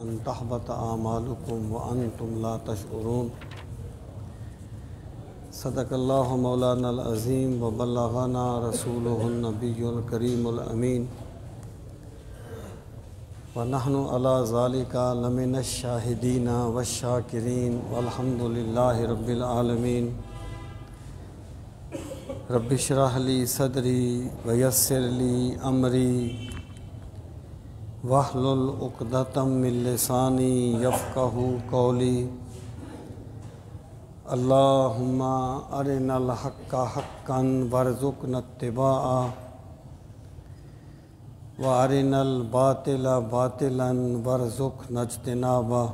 ان تحبط اعمالکم وانتم لا تشعرون۔ صدق اللہ مولانا العظیم وبلغنا رسولہ النبی الکریم الامین ونحن علی ذالک لمن الشاہدین والشاکرین والحمد للہ رب العالمین۔ رب اشرح لی صدری ویسر لی امری واحلل عقدۃ من لسانی یفقہوا قولی۔ اللہم ارنا الحق حقا وارزقنا اتباعہ وارنا الباطل باطلا وارزقنا اجتنابہ۔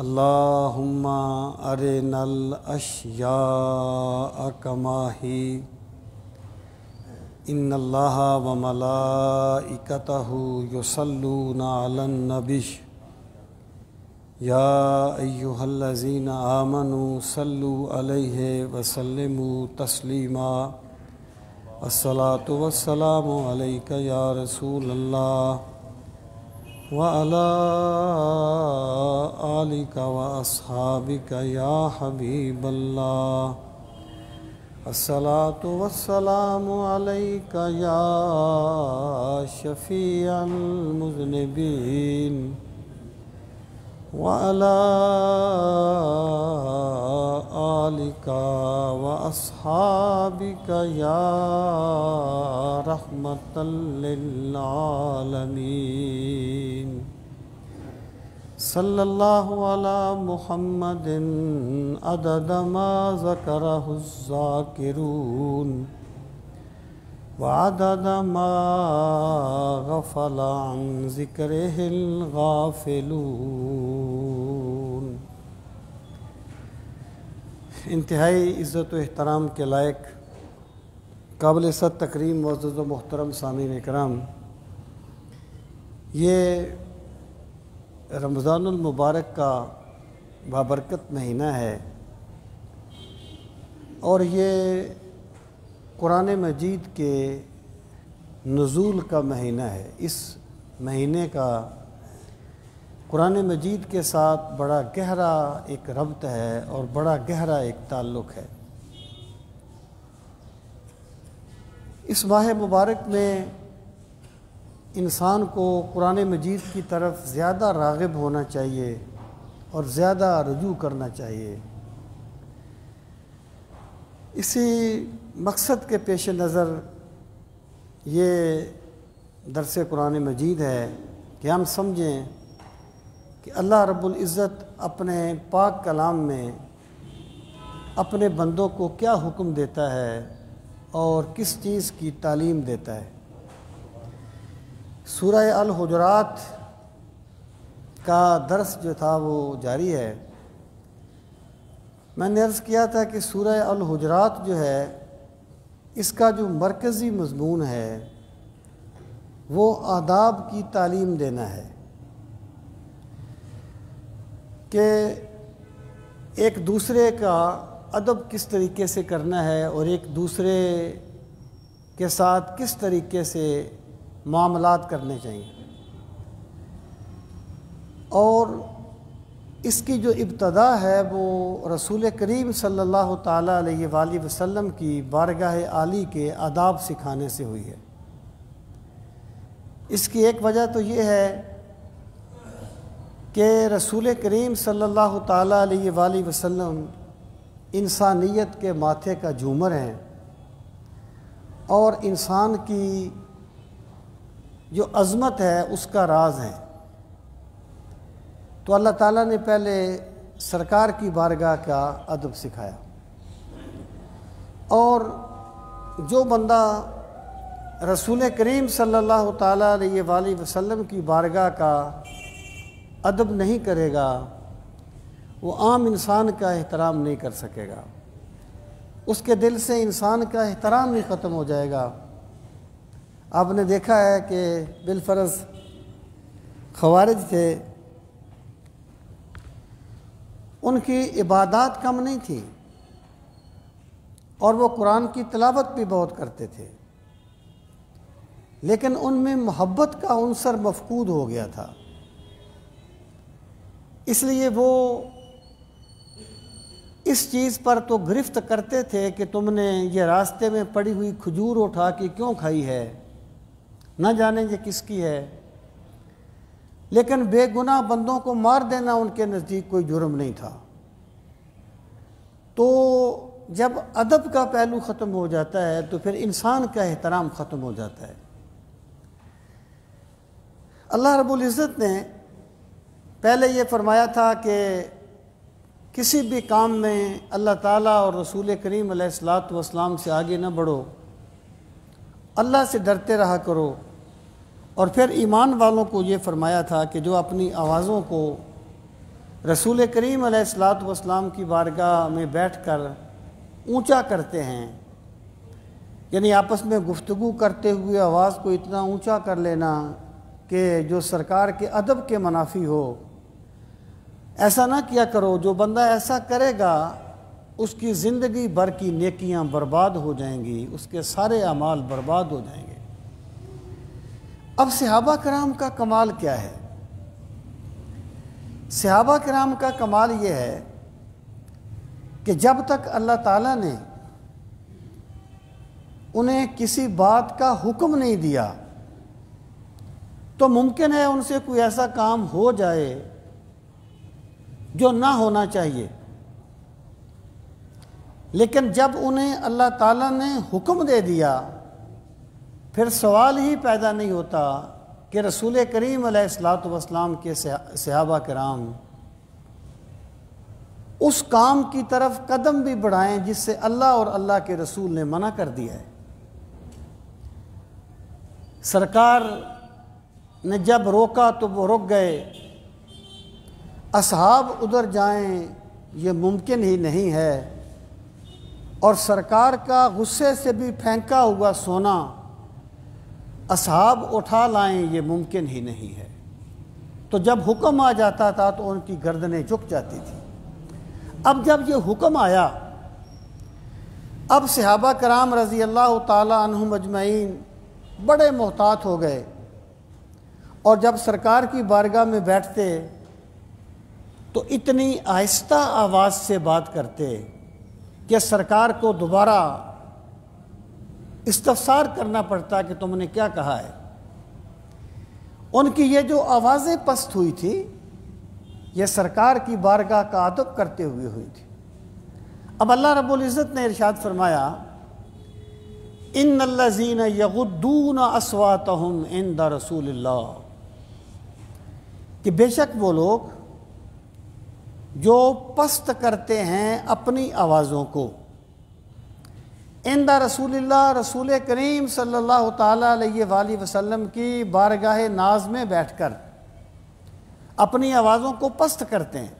اللہم ارنا الاشیاء کما ہی ان اللہ وملائکتہ یصلون علی النبی یا ایہا الذین آمنوا صلوا علیہ وسلموا تسلیما۔ الصلاۃ والسلام علیک یا رسول اللہ وعلی آلک واصحابک یا حبیب اللہ۔ الصلاۃ والسلام علیک یا شفیع المذنبین وعلی آلک واصحابک یا رحمۃ للعالمین۔ صلی اللہ علی محمد عدد ما ذکرہ الذاکرون وعدد ما غفل عن ذکرہ الغافلون۔ انتہائی عزت و احترام کے لائق قابل صد تکریم معزز و محترم سامعین اکرام، یہ رمضان المبارک کا بابرکت مہینہ ہے اور یہ قرآن مجید کے نزول کا مہینہ ہے۔ اس مہینے کا قرآن مجید کے ساتھ بڑا گہرا ایک ربط ہے اور بڑا گہرا ایک تعلق ہے۔ اس ماہ مبارک میں انسان کو قرآن مجید کی طرف زیادہ راغب ہونا چاہیے اور زیادہ رجوع کرنا چاہیے۔ اسی مقصد کے پیش نظر یہ درس قرآن مجید ہے کہ ہم سمجھیں کہ اللہ رب العزت اپنے پاک کلام میں اپنے بندوں کو کیا حکم دیتا ہے اور کس چیز کی تعلیم دیتا ہے۔ سورہ الحجرات کا درس جو تھا وہ جاری ہے۔ میں نے عرض کیا تھا کہ سورہ الحجرات جو ہے اس کا جو مرکزی مضمون ہے وہ آداب کی تعلیم دینا ہے کہ ایک دوسرے کا ادب کس طریقے سے کرنا ہے اور ایک دوسرے کے ساتھ کس طریقے سے معاملات کرنے چاہیے۔ اور اس کی جو ابتدا ہے وہ رسول کریم صلی اللہ تعالیٰ علیہ وآلہ وسلم کی بارگاہ عالی کے آداب سکھانے سے ہوئی ہے۔ اس کی ایک وجہ تو یہ ہے کہ رسول کریم صلی اللہ تعالیٰ علیہ وآلہ وسلم انسانیت کے ماتھے کا جھومر ہیں اور انسان کی جو عظمت ہے اس کا راز ہے۔ تو اللہ تعالیٰ نے پہلے سرکار کی بارگاہ کا ادب سکھایا، اور جو بندہ رسول کریم صلی اللہ تعالیٰ علیہ وآلہ وسلم کی بارگاہ کا ادب نہیں کرے گا وہ عام انسان کا احترام نہیں کر سکے گا، اس کے دل سے انسان کا احترام ہی ختم ہو جائے گا۔ آپ نے دیکھا ہے کہ بالفرض خوارج تھے، ان کی عبادات کم نہیں تھی اور وہ قرآن کی تلاوت بھی بہت کرتے تھے، لیکن ان میں محبت کا عنصر مفقود ہو گیا تھا۔ اس لیے وہ اس چیز پر تو گرفت کرتے تھے کہ تم نے یہ راستے میں پڑی ہوئی کھجور اٹھا کے کیوں کھائی ہے، نہ جانے یہ کس کی ہے، لیکن بے گناہ بندوں کو مار دینا ان کے نزدیک کوئی جرم نہیں تھا۔ تو جب ادب کا پہلو ختم ہو جاتا ہے تو پھر انسان کا احترام ختم ہو جاتا ہے۔ اللہ رب العزت نے پہلے یہ فرمایا تھا کہ کسی بھی کام میں اللہ تعالیٰ اور رسول کریم علیہ الصلوۃ والسلام سے آگے نہ بڑھو، اللہ سے ڈرتے رہا کرو، اور پھر ایمان والوں کو یہ فرمایا تھا کہ جو اپنی آوازوں کو رسول کریم علیہ الصلوۃ والسلام کی بارگاہ میں بیٹھ کر اونچا کرتے ہیں، یعنی آپس میں گفتگو کرتے ہوئے آواز کو اتنا اونچا کر لینا کہ جو سرکار کے ادب کے منافی ہو، ایسا نہ کیا کرو۔ جو بندہ ایسا کرے گا اس کی زندگی بھر کی نیکیاں برباد ہو جائیں گی، اس کے سارے اعمال برباد ہو جائیں گے۔ اب صحابہ کرام کا کمال کیا ہے؟ صحابہ کرام کا کمال یہ ہے کہ جب تک اللہ تعالیٰ نے انہیں کسی بات کا حکم نہیں دیا تو ممکن ہے ان سے کوئی ایسا کام ہو جائے جو نہ ہونا چاہیے، لیکن جب انہیں اللہ تعالیٰ نے حکم دے دیا پھر سوال ہی پیدا نہیں ہوتا کہ رسول کریم علیہ الصلوۃ والسلام کے صحابہ کرام اس کام کی طرف قدم بھی بڑھائیں جس سے اللہ اور اللہ کے رسول نے منع کر دیا ہے۔ سرکار نے جب روکا تو وہ رک گئے، اصحاب ادھر جائیں یہ ممکن ہی نہیں ہے، اور سرکار کا غصے سے بھی پھینکا ہوا سونا اصحاب اٹھا لائیں یہ ممکن ہی نہیں ہے۔ تو جب حکم آ جاتا تھا تو ان کی گردنیں جھک جاتی تھی۔ اب جب یہ حکم آیا، اب صحابہ کرام رضی اللہ تعالی عنہم اجمعین بڑے محتاط ہو گئے، اور جب سرکار کی بارگاہ میں بیٹھتے تو اتنی آہستہ آواز سے بات کرتے کہ سرکار کو دوبارہ استفسار کرنا پڑتا کہ تم نے کیا کہا ہے۔ ان کی یہ جو آوازیں پست ہوئی تھی یہ سرکار کی بارگاہ کا ادب کرتے ہوئے ہوئی تھی۔ اب اللہ رب العزت نے ارشاد فرمایا ان الذین یغضون اصواتہم عند رسول اللہ، کہ بے شک وہ لوگ جو پست کرتے ہیں اپنی آوازوں کو عند رسول اللہ، رسول کریم صلی اللہ تعالیٰ علیہ وآلہ وسلم کی بارگاہ ناز میں بیٹھ کر اپنی آوازوں کو پست کرتے ہیں۔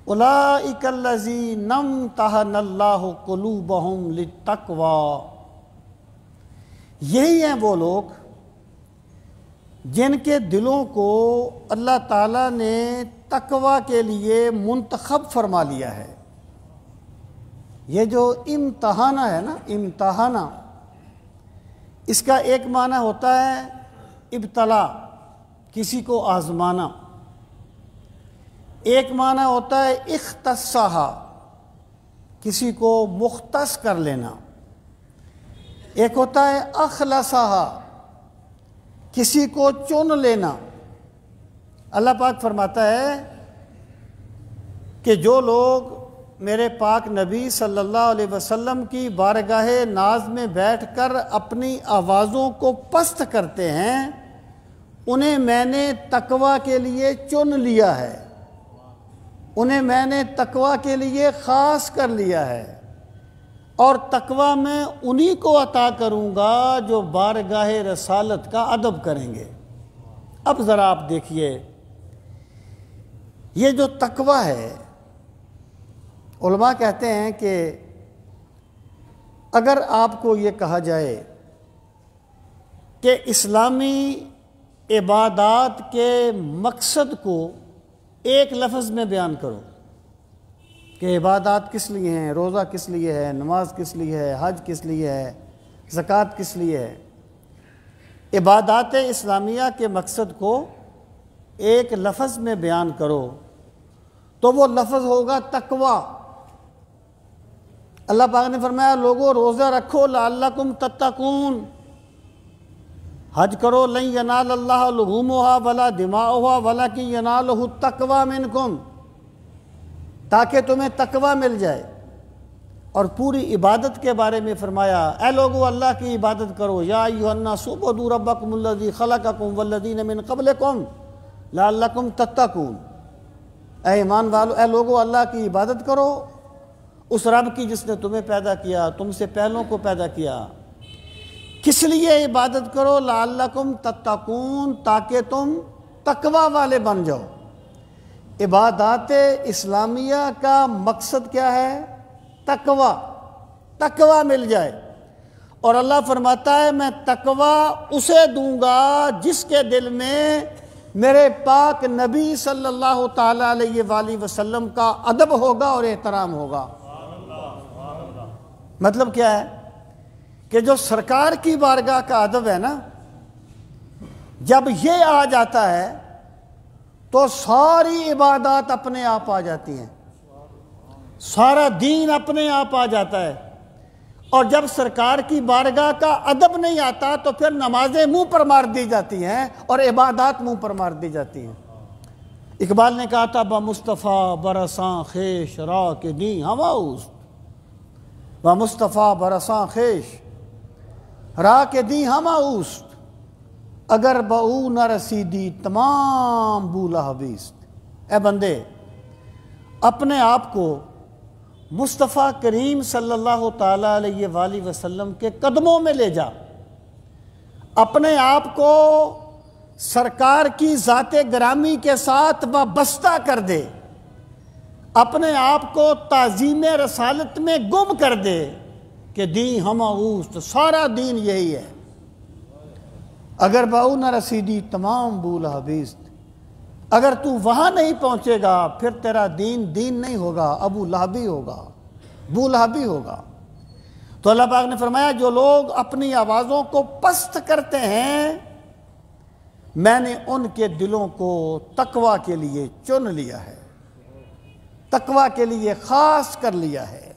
اولئک الذین امتحن اللہ قلوبہم للتقوی، یہی ہیں وہ لوگ جن کے دلوں کو اللہ تعالیٰ نے تقوی کے لیے منتخب فرما لیا ہے۔ یہ جو امتحانہ ہے نا، امتحانہ، اس کا ایک معنی ہوتا ہے ابتلا، کسی کو آزمانا، ایک معنی ہوتا ہے اختصاصہ، کسی کو مختص کر لینا، ایک ہوتا ہے اخلصہ، کسی کو چن لینا۔ اللہ پاک فرماتا ہے کہ جو لوگ میرے پاک نبی صلی اللہ علیہ وسلم کی بارگاہ ناز میں بیٹھ کر اپنی آوازوں کو پست کرتے ہیں انہیں میں نے تقوی کے لیے چن لیا ہے، انہیں میں نے تقوی کے لیے خاص کر لیا ہے، اور تقوی میں انہی کو عطا کروں گا جو بارگاہ رسالت کا ادب کریں گے۔ اب ذرا آپ دیکھیے یہ جو تقوی ہے، علماء کہتے ہیں کہ اگر آپ کو یہ کہا جائے کہ اسلامی عبادات کے مقصد کو ایک لفظ میں بیان کرو کہ عبادات کس لیے ہیں، روزہ کس لیے ہے، نماز کس لیے ہے، حج کس لیے ہے، زکوٰۃ کس لیے ہے، عبادات اسلامیہ کے مقصد کو ایک لفظ میں بیان کرو تو وہ لفظ ہوگا تقوی۔ اللہ پاک نے فرمایا لوگو روزہ رکھو لعلکم تتقون، حج کرو لن ینال اللہ لحومها ولا دماؤها ولکن ینالہ التقوی منکم، تاکہ تمہیں تقوی مل جائے۔ اور پوری عبادت کے بارے میں فرمایا اے لوگو اللہ کی عبادت کرو، یا ایھا الناس اعبدوا ربکم الذی خلقکم والذین من قبلکم لعلکم تتقون، اے ایمان والو اے لوگو اللہ کی عبادت کرو، اس رب کی جس نے تمہیں پیدا کیا، تم سے پہلوں کو پیدا کیا۔ کس لیے عبادت کرو؟ لعلکم تتقون، تاکہ تم تقوی والے بن جاؤ۔ عبادات اسلامیہ کا مقصد کیا ہے؟ تقوی، تقوی مل جائے۔ اور اللہ فرماتا ہے میں تقوی اسے دوں گا جس کے دل میں میرے پاک نبی صلی اللہ تعالیٰ علیہ وآلہ وسلم کا ادب ہوگا اور احترام ہوگا۔ مطلب کیا ہے کہ جو سرکار کی بارگاہ کا ادب ہے نا، جب یہ آ جاتا ہے تو ساری عبادات اپنے آپ آ جاتی ہیں، سارا دین اپنے آپ آ جاتا ہے۔ اور جب سرکار کی بارگاہ کا ادب نہیں آتا تو پھر نمازیں منہ پر مار دی جاتی ہیں اور عبادات منہ پر مار دی جاتی ہیں۔ اقبال نے کہا تھا بمصطفیٰ برساں خیش راہ کے دیں ہوا اوست، بمصطفیٰ برساں خیش راہ کے دیں ہما اوست، اگر بہو نہ رسیدی تمام بولا حبیست۔ اے بندے اپنے آپ کو مصطفیٰ کریم صلی اللہ تعالیٰ علیہ وآلہ وسلم کے قدموں میں لے جا، اپنے آپ کو سرکار کی ذات گرامی کے ساتھ وابستہ کر دے، اپنے آپ کو تعظیم رسالت میں گم کر دے کہ دین ہما اوست، سارا دین یہی ہے۔ اگر باؤ نہ رسیدی تمام بول حبیست، اگر تو وہاں نہیں پہنچے گا پھر تیرا دین دین نہیں ہوگا، ابو لہبی ہوگا، بو لہبی ہوگا۔ تو اللہ پاک نے فرمایا جو لوگ اپنی آوازوں کو پست کرتے ہیں میں نے ان کے دلوں کو تقوی کے لیے چن لیا ہے، تقوی کے لیے خاص کر لیا ہے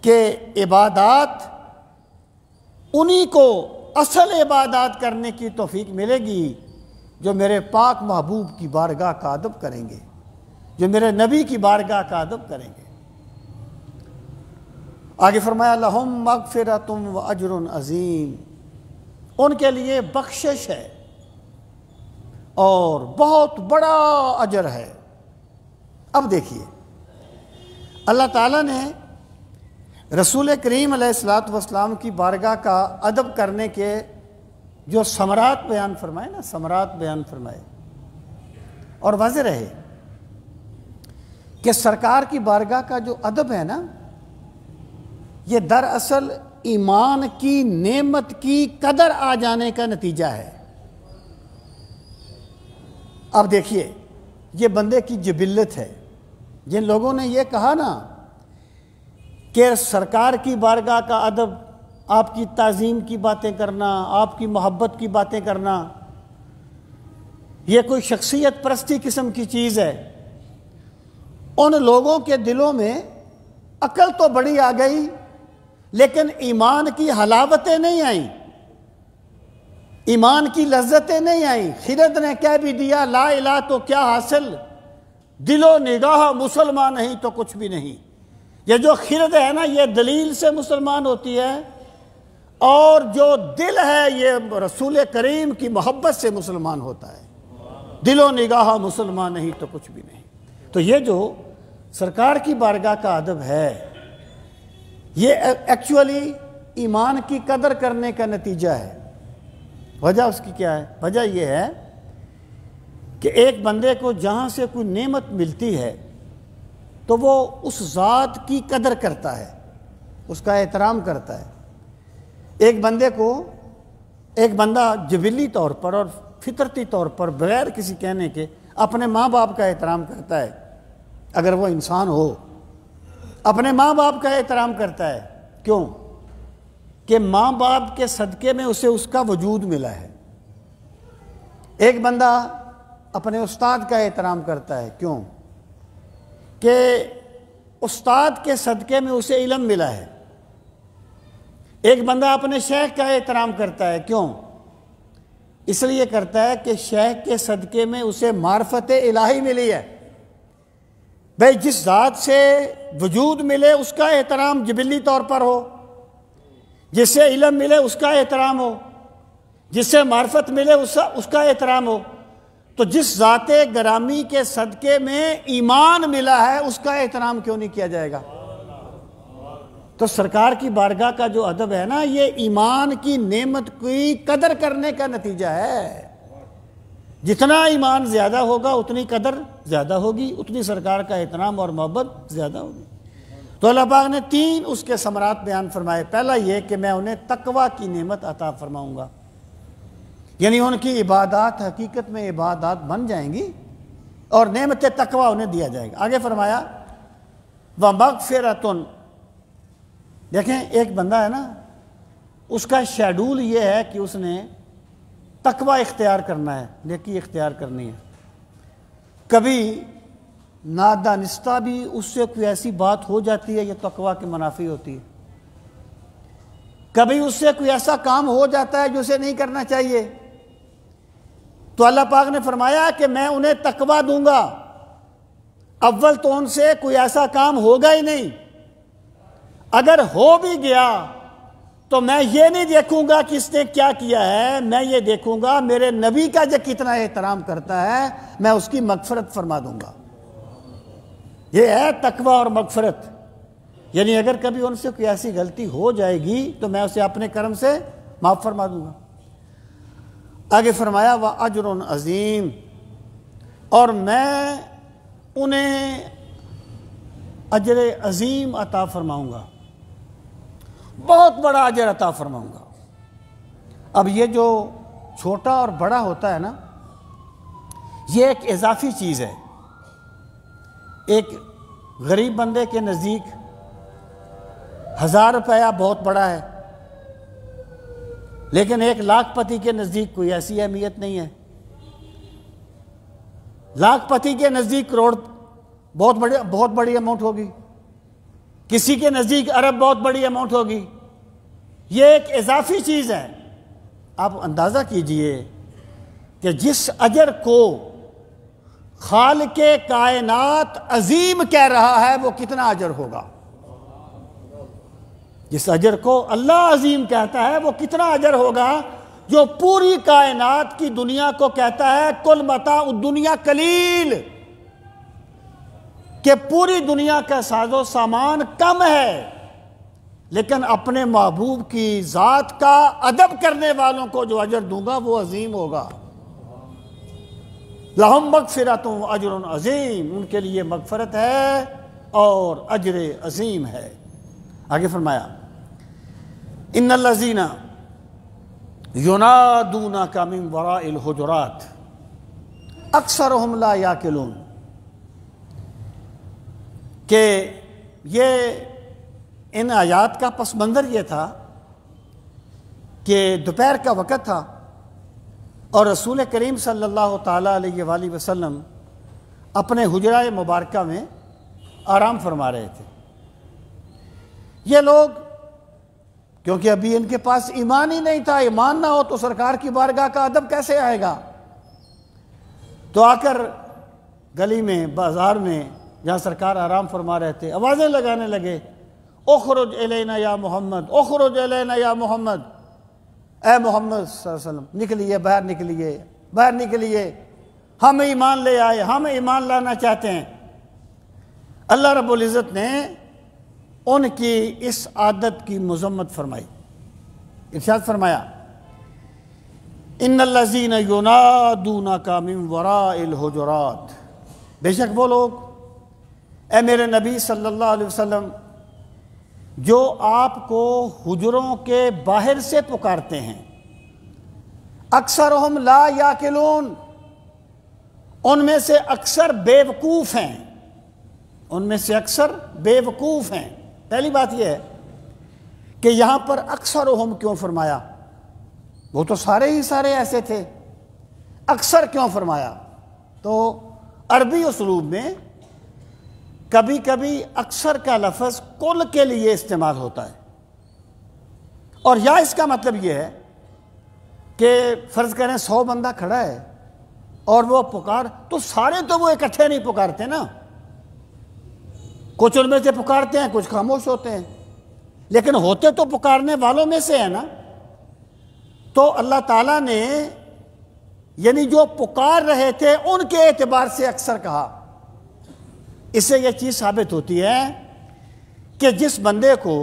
کہ عبادات انہی کو اصل عبادات کرنے کی توفیق ملے گی جو میرے پاک محبوب کی بارگاہ کا ادب کریں گے، جو میرے نبی کی بارگاہ کا ادب کریں گے۔ آگے فرمایا لہم مغفرۃ و اجر عظیم، ان کے لیے بخشش ہے اور بہت بڑا اجر ہے۔ اب دیکھیے اللہ تعالیٰ نے رسول کریم علیہ الصلوۃ والسلام کی بارگاہ کا ادب کرنے کے جو ثمرات بیان فرمائے نا، ثمرات بیان فرمائے، اور واضح رہے کہ سرکار کی بارگاہ کا جو ادب ہے نا، یہ دراصل ایمان کی نعمت کی قدر آ جانے کا نتیجہ ہے۔ اب دیکھیے یہ بندے کی جبلت ہے۔ جن لوگوں نے یہ کہا نا کہ سرکار کی بارگاہ کا ادب، آپ کی تعظیم کی باتیں کرنا، آپ کی محبت کی باتیں کرنا، یہ کوئی شخصیت پرستی قسم کی چیز ہے، ان لوگوں کے دلوں میں عقل تو بڑی آ گئی لیکن ایمان کی حلاوتیں نہیں آئیں، ایمان کی لذتیں نہیں آئیں۔ خرد نے کہہ بھی دیا لا الہ تو کیا حاصل، دل و نگاہ مسلمان نہیں تو کچھ بھی نہیں۔ یہ جو خرد ہے نا یہ دلیل سے مسلمان ہوتی ہے، اور جو دل ہے یہ رسول کریم کی محبت سے مسلمان ہوتا ہے۔ دل و نگاہ مسلمان نہیں تو کچھ بھی نہیں۔ تو یہ جو سرکار کی بارگاہ کا ادب ہے یہ ایکچولی ایمان کی قدر کرنے کا نتیجہ ہے۔ وجہ اس کی کیا ہے؟ وجہ یہ ہے کہ ایک بندے کو جہاں سے کوئی نعمت ملتی ہے تو وہ اس ذات کی قدر کرتا ہے، اس کا احترام کرتا ہے۔ ایک بندے کو ایک بندہ جبلی طور پر اور فطرتی طور پر بغیر کسی کہنے کے اپنے ماں باپ کا احترام کرتا ہے، اگر وہ انسان ہو اپنے ماں باپ کا احترام کرتا ہے۔ کیوں؟ کہ ماں باپ کے صدقے میں اسے اس کا وجود ملا ہے۔ ایک بندہ اپنے استاد کا احترام کرتا ہے. کیوں؟ کہ استاد کے صدقے میں اسے علم ملا ہے. ایک بندہ اپنے شیخ کا احترام کرتا ہے. کیوں؟ اس لیے کرتا ہے کہ شیخ کے صدقے میں اسے معرفت الہی ملی ہے. بھئی جس ذات سے وجود ملے اس کا احترام جبلی طور پر ہو، جس سے علم ملے اس کا احترام ہو، جس سے معرفت ملے اس کا احترام ہو. تو جس ذات گرامی کے صدقے میں ایمان ملا ہے اس کا احترام کیوں نہیں کیا جائے گا؟ تو سرکار کی بارگاہ کا جو ادب ہے نا، یہ ایمان کی نعمت کی قدر کرنے کا نتیجہ ہے. جتنا ایمان زیادہ ہوگا اتنی قدر زیادہ ہوگی، اتنی سرکار کا احترام اور محبت زیادہ ہوگی. تو اللہ پاک نے 3 اس کے ثمرات بیان فرمائے. پہلا یہ کہ میں انہیں تقوی کی نعمت عطا فرماؤں گا، یعنی ان کی عبادات حقیقت میں عبادات بن جائیں گی اور نعمت تقوی انہیں دیا جائے گا. آگے فرمایا وَمَغْفِرَةٌ. دیکھیں ایک بندہ ہے نا، اس کا شیڈول یہ ہے کہ اس نے تقوی اختیار کرنا ہے، نیکی اختیار کرنی ہے. کبھی نادانستہ بھی اس سے کوئی ایسی بات ہو جاتی ہے، یہ تقوی کے منافی ہوتی ہے. کبھی اس سے کوئی ایسا کام ہو جاتا ہے جو اسے نہیں کرنا چاہیے. تو اللہ پاک نے فرمایا کہ میں انہیں تقوی دوں گا. اول تو ان سے کوئی ایسا کام ہوگا ہی نہیں. اگر ہو بھی گیا تو میں یہ نہیں دیکھوں گا کہ اس نے کیا کیا ہے، میں یہ دیکھوں گا میرے نبی کا جو کتنا احترام کرتا ہے، میں اس کی مغفرت فرما دوں گا. یہ ہے تقوی اور مغفرت. یعنی اگر کبھی ان سے کوئی ایسی غلطی ہو جائے گی تو میں اسے اپنے کرم سے معاف فرما دوں گا. آگے فرمایا وَأَجْرٌ عظیم، اور میں انہیں اجر عظیم عطا فرماؤں گا، بہت بڑا اجر عطا فرماؤں گا. اب یہ جو چھوٹا اور بڑا ہوتا ہے نا، یہ ایک اضافی چیز ہے. ایک غریب بندے کے نزدیک 1000 روپیہ بہت بڑا ہے، لیکن 1 لاکھ پتی کے نزدیک کوئی ایسی اہمیت نہیں ہے. لاکھ پتی کے نزدیک کروڑ بہت بڑی اماؤنٹ ہوگی، کسی کے نزدیک ارب بہت بڑی اماؤنٹ ہوگی. یہ ایک اضافی چیز ہے. آپ اندازہ کیجئے کہ جس اجر کو خالق کائنات عظیم کہہ رہا ہے وہ کتنا اجر ہوگا. جس اجر کو اللہ عظیم کہتا ہے وہ کتنا اجر ہوگا، جو پوری کائنات کی دنیا کو کہتا ہے کل متاع الدنیا قلیل، کہ پوری دنیا کا ساز و سامان کم ہے، لیکن اپنے محبوب کی ذات کا ادب کرنے والوں کو جو اجر دوں گا وہ عظیم ہوگا. لہم مغفرۃ اجر عظیم، ان کے لیے مغفرت ہے اور اجر عظیم ہے. آگے فرمایا ان الذین ینادونک من وراء الحجرات اکثرهم لا یعقلون، کہ یہ ان آیات کا پس منظر یہ تھا کہ دوپہر کا وقت تھا اور رسول کریم صلی اللہ تعالیٰ علیہ وآلہ وسلم اپنے حجرہ مبارکہ میں آرام فرما رہے تھے. یہ لوگ کیونکہ ابھی ان کے پاس ایمان ہی نہیں تھا، ایمان نہ ہو تو سرکار کی بارگاہ کا ادب کیسے آئے گا. تو آ کر گلی میں بازار میں جہاں سرکار آرام فرما رہے تھے آوازیں لگانے لگے، اخرج الینا یا محمد، اخرج الینا یا محمد، اے محمد صلی اللہ علیہ وسلم نکلیے، باہر نکلیے، باہر نکلیے، ہم ایمان لے آئے، ہم ایمان لانا چاہتے ہیں. اللہ رب العزت نے ان کی اس عادت کی مذمت فرمائی. ارشاد فرمایا ان الذین ینادونک من وراء الحجرات، بے شک وہ لوگ اے میرے نبی صلی اللہ علیہ وسلم جو آپ کو حجروں کے باہر سے پکارتے ہیں، اکثرہم لا یعقلون، ان میں سے اکثر بے وقوف ہیں، ان میں سے اکثر بے وقوف ہیں. پہلی بات یہ ہے کہ یہاں پر اکثرہم کیوں فرمایا؟ وہ تو سارے ہی سارے ایسے تھے، اکثر کیوں فرمایا؟ تو عربی اسلوب میں کبھی کبھی اکثر کا لفظ کل کے لیے استعمال ہوتا ہے، اور یا اس کا مطلب یہ ہے کہ فرض کریں 100 بندہ کھڑا ہے اور وہ پکار، تو سارے تو وہ اکٹھے نہیں پکارتے نا، کچھ ان میں سے پکارتے ہیں، کچھ خاموش ہوتے ہیں، لیکن ہوتے تو پکارنے والوں میں سے ہے نا۔ تو اللہ تعالیٰ نے یعنی جو پکار رہے تھے ان کے اعتبار سے اکثر کہا۔ اس سے یہ چیز ثابت ہوتی ہے کہ جس بندے کو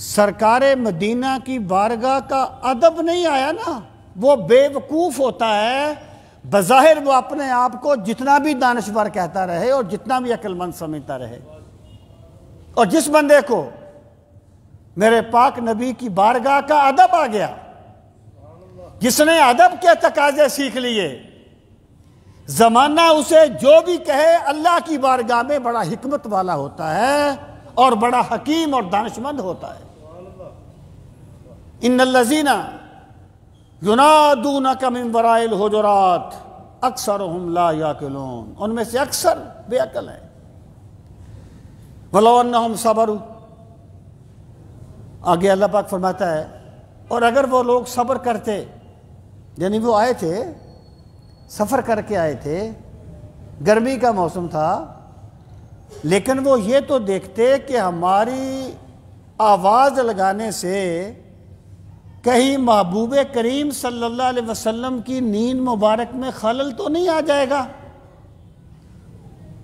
سرکار مدینہ کی بارگاہ کا ادب نہیں آیا نا، وہ بے وقوف ہوتا ہے، بظاہر وہ اپنے آپ کو جتنا بھی دانشور کہتا رہے اور جتنا بھی عقل مند سمجھتا رہے، اور جس بندے کو میرے پاک نبی کی بارگاہ کا ادب آ گیا، جس نے ادب کے تقاضے سیکھ لیے، زمانہ اسے جو بھی کہے اللہ کی بارگاہ میں بڑا حکمت والا ہوتا ہے اور بڑا حکیم اور دانشمند ہوتا ہے۔ ان الذین ینادونک من وراء الحجرات اکثرهم لا یعقلون، ان میں سے اکثر بے عقل ہیں۔ ولو انہم صبروا، آگے اللہ پاک فرماتا ہے اور اگر وہ لوگ صبر کرتے، یعنی وہ آئے تھے، سفر کر کے آئے تھے، گرمی کا موسم تھا، لیکن وہ یہ تو دیکھتے کہ ہماری آواز لگانے سے کہیں محبوب کریم صلی اللہ علیہ وسلم کی نیند مبارک میں خلل تو نہیں آ جائے گا۔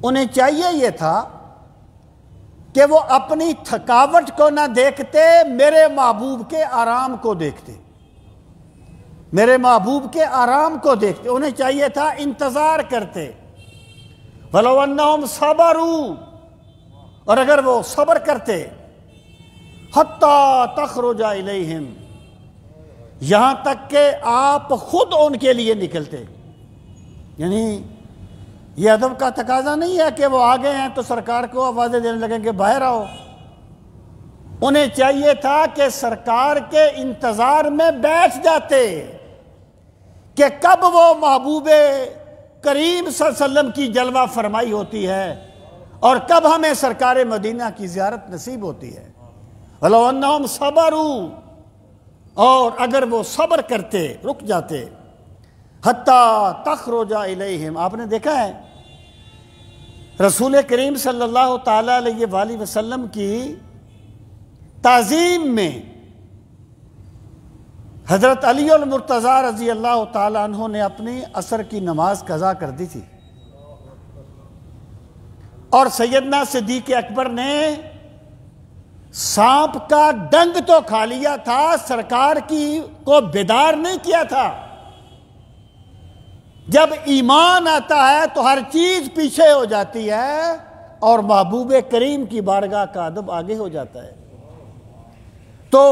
انہیں چاہیے یہ تھا کہ وہ اپنی تھکاوٹ کو نہ دیکھتے، میرے محبوب کے آرام کو دیکھتے، میرے محبوب کے آرام کو دیکھتے۔ انہیں چاہیے تھا انتظار کرتے۔ وَلَوْ أَنَّهُمْ صَبَرُوا، اور اگر وہ صبر کرتے، حَتَّى تَخْرُجَ إِلَيْهِمْ، یہاں تک کہ آپ خود ان کے لیے نکلتے۔ یعنی یہ ادب کا تقاضا نہیں ہے کہ وہ آگے ہیں تو سرکار کو آوازیں دینے لگیں کہ باہر آؤ۔ انہیں چاہیے تھا کہ سرکار کے انتظار میں بیٹھ جاتے کہ کب وہ محبوب کریم صلی اللہ علیہ وسلم کی جلوہ فرمائی ہوتی ہے اور کب ہمیں سرکار مدینہ کی زیارت نصیب ہوتی ہے۔ وَلَوْ أَنَّهُمْ صَبَرُوا، اور اگر وہ صبر کرتے، رک جاتے، حَتَّى تَخْرُجَ إِلَيْهِمْ۔ آپ نے دیکھا ہے رسول کریم صلی اللہ تعالیٰ علیہ وآلہ وسلم کی تعظیم میں حضرت علی المرتضیٰ رضی اللہ تعالیٰ عنہ نے اپنی عصر کی نماز قضا کر دی تھی، اور سیدنا صدیق اکبر نے سانپ کا ڈنگ تو کھا لیا تھا، سرکار کی کو بیدار نہیں کیا تھا۔ جب ایمان آتا ہے تو ہر چیز پیچھے ہو جاتی ہے اور محبوب کریم کی بارگاہ کا ادب آگے ہو جاتا ہے۔ تو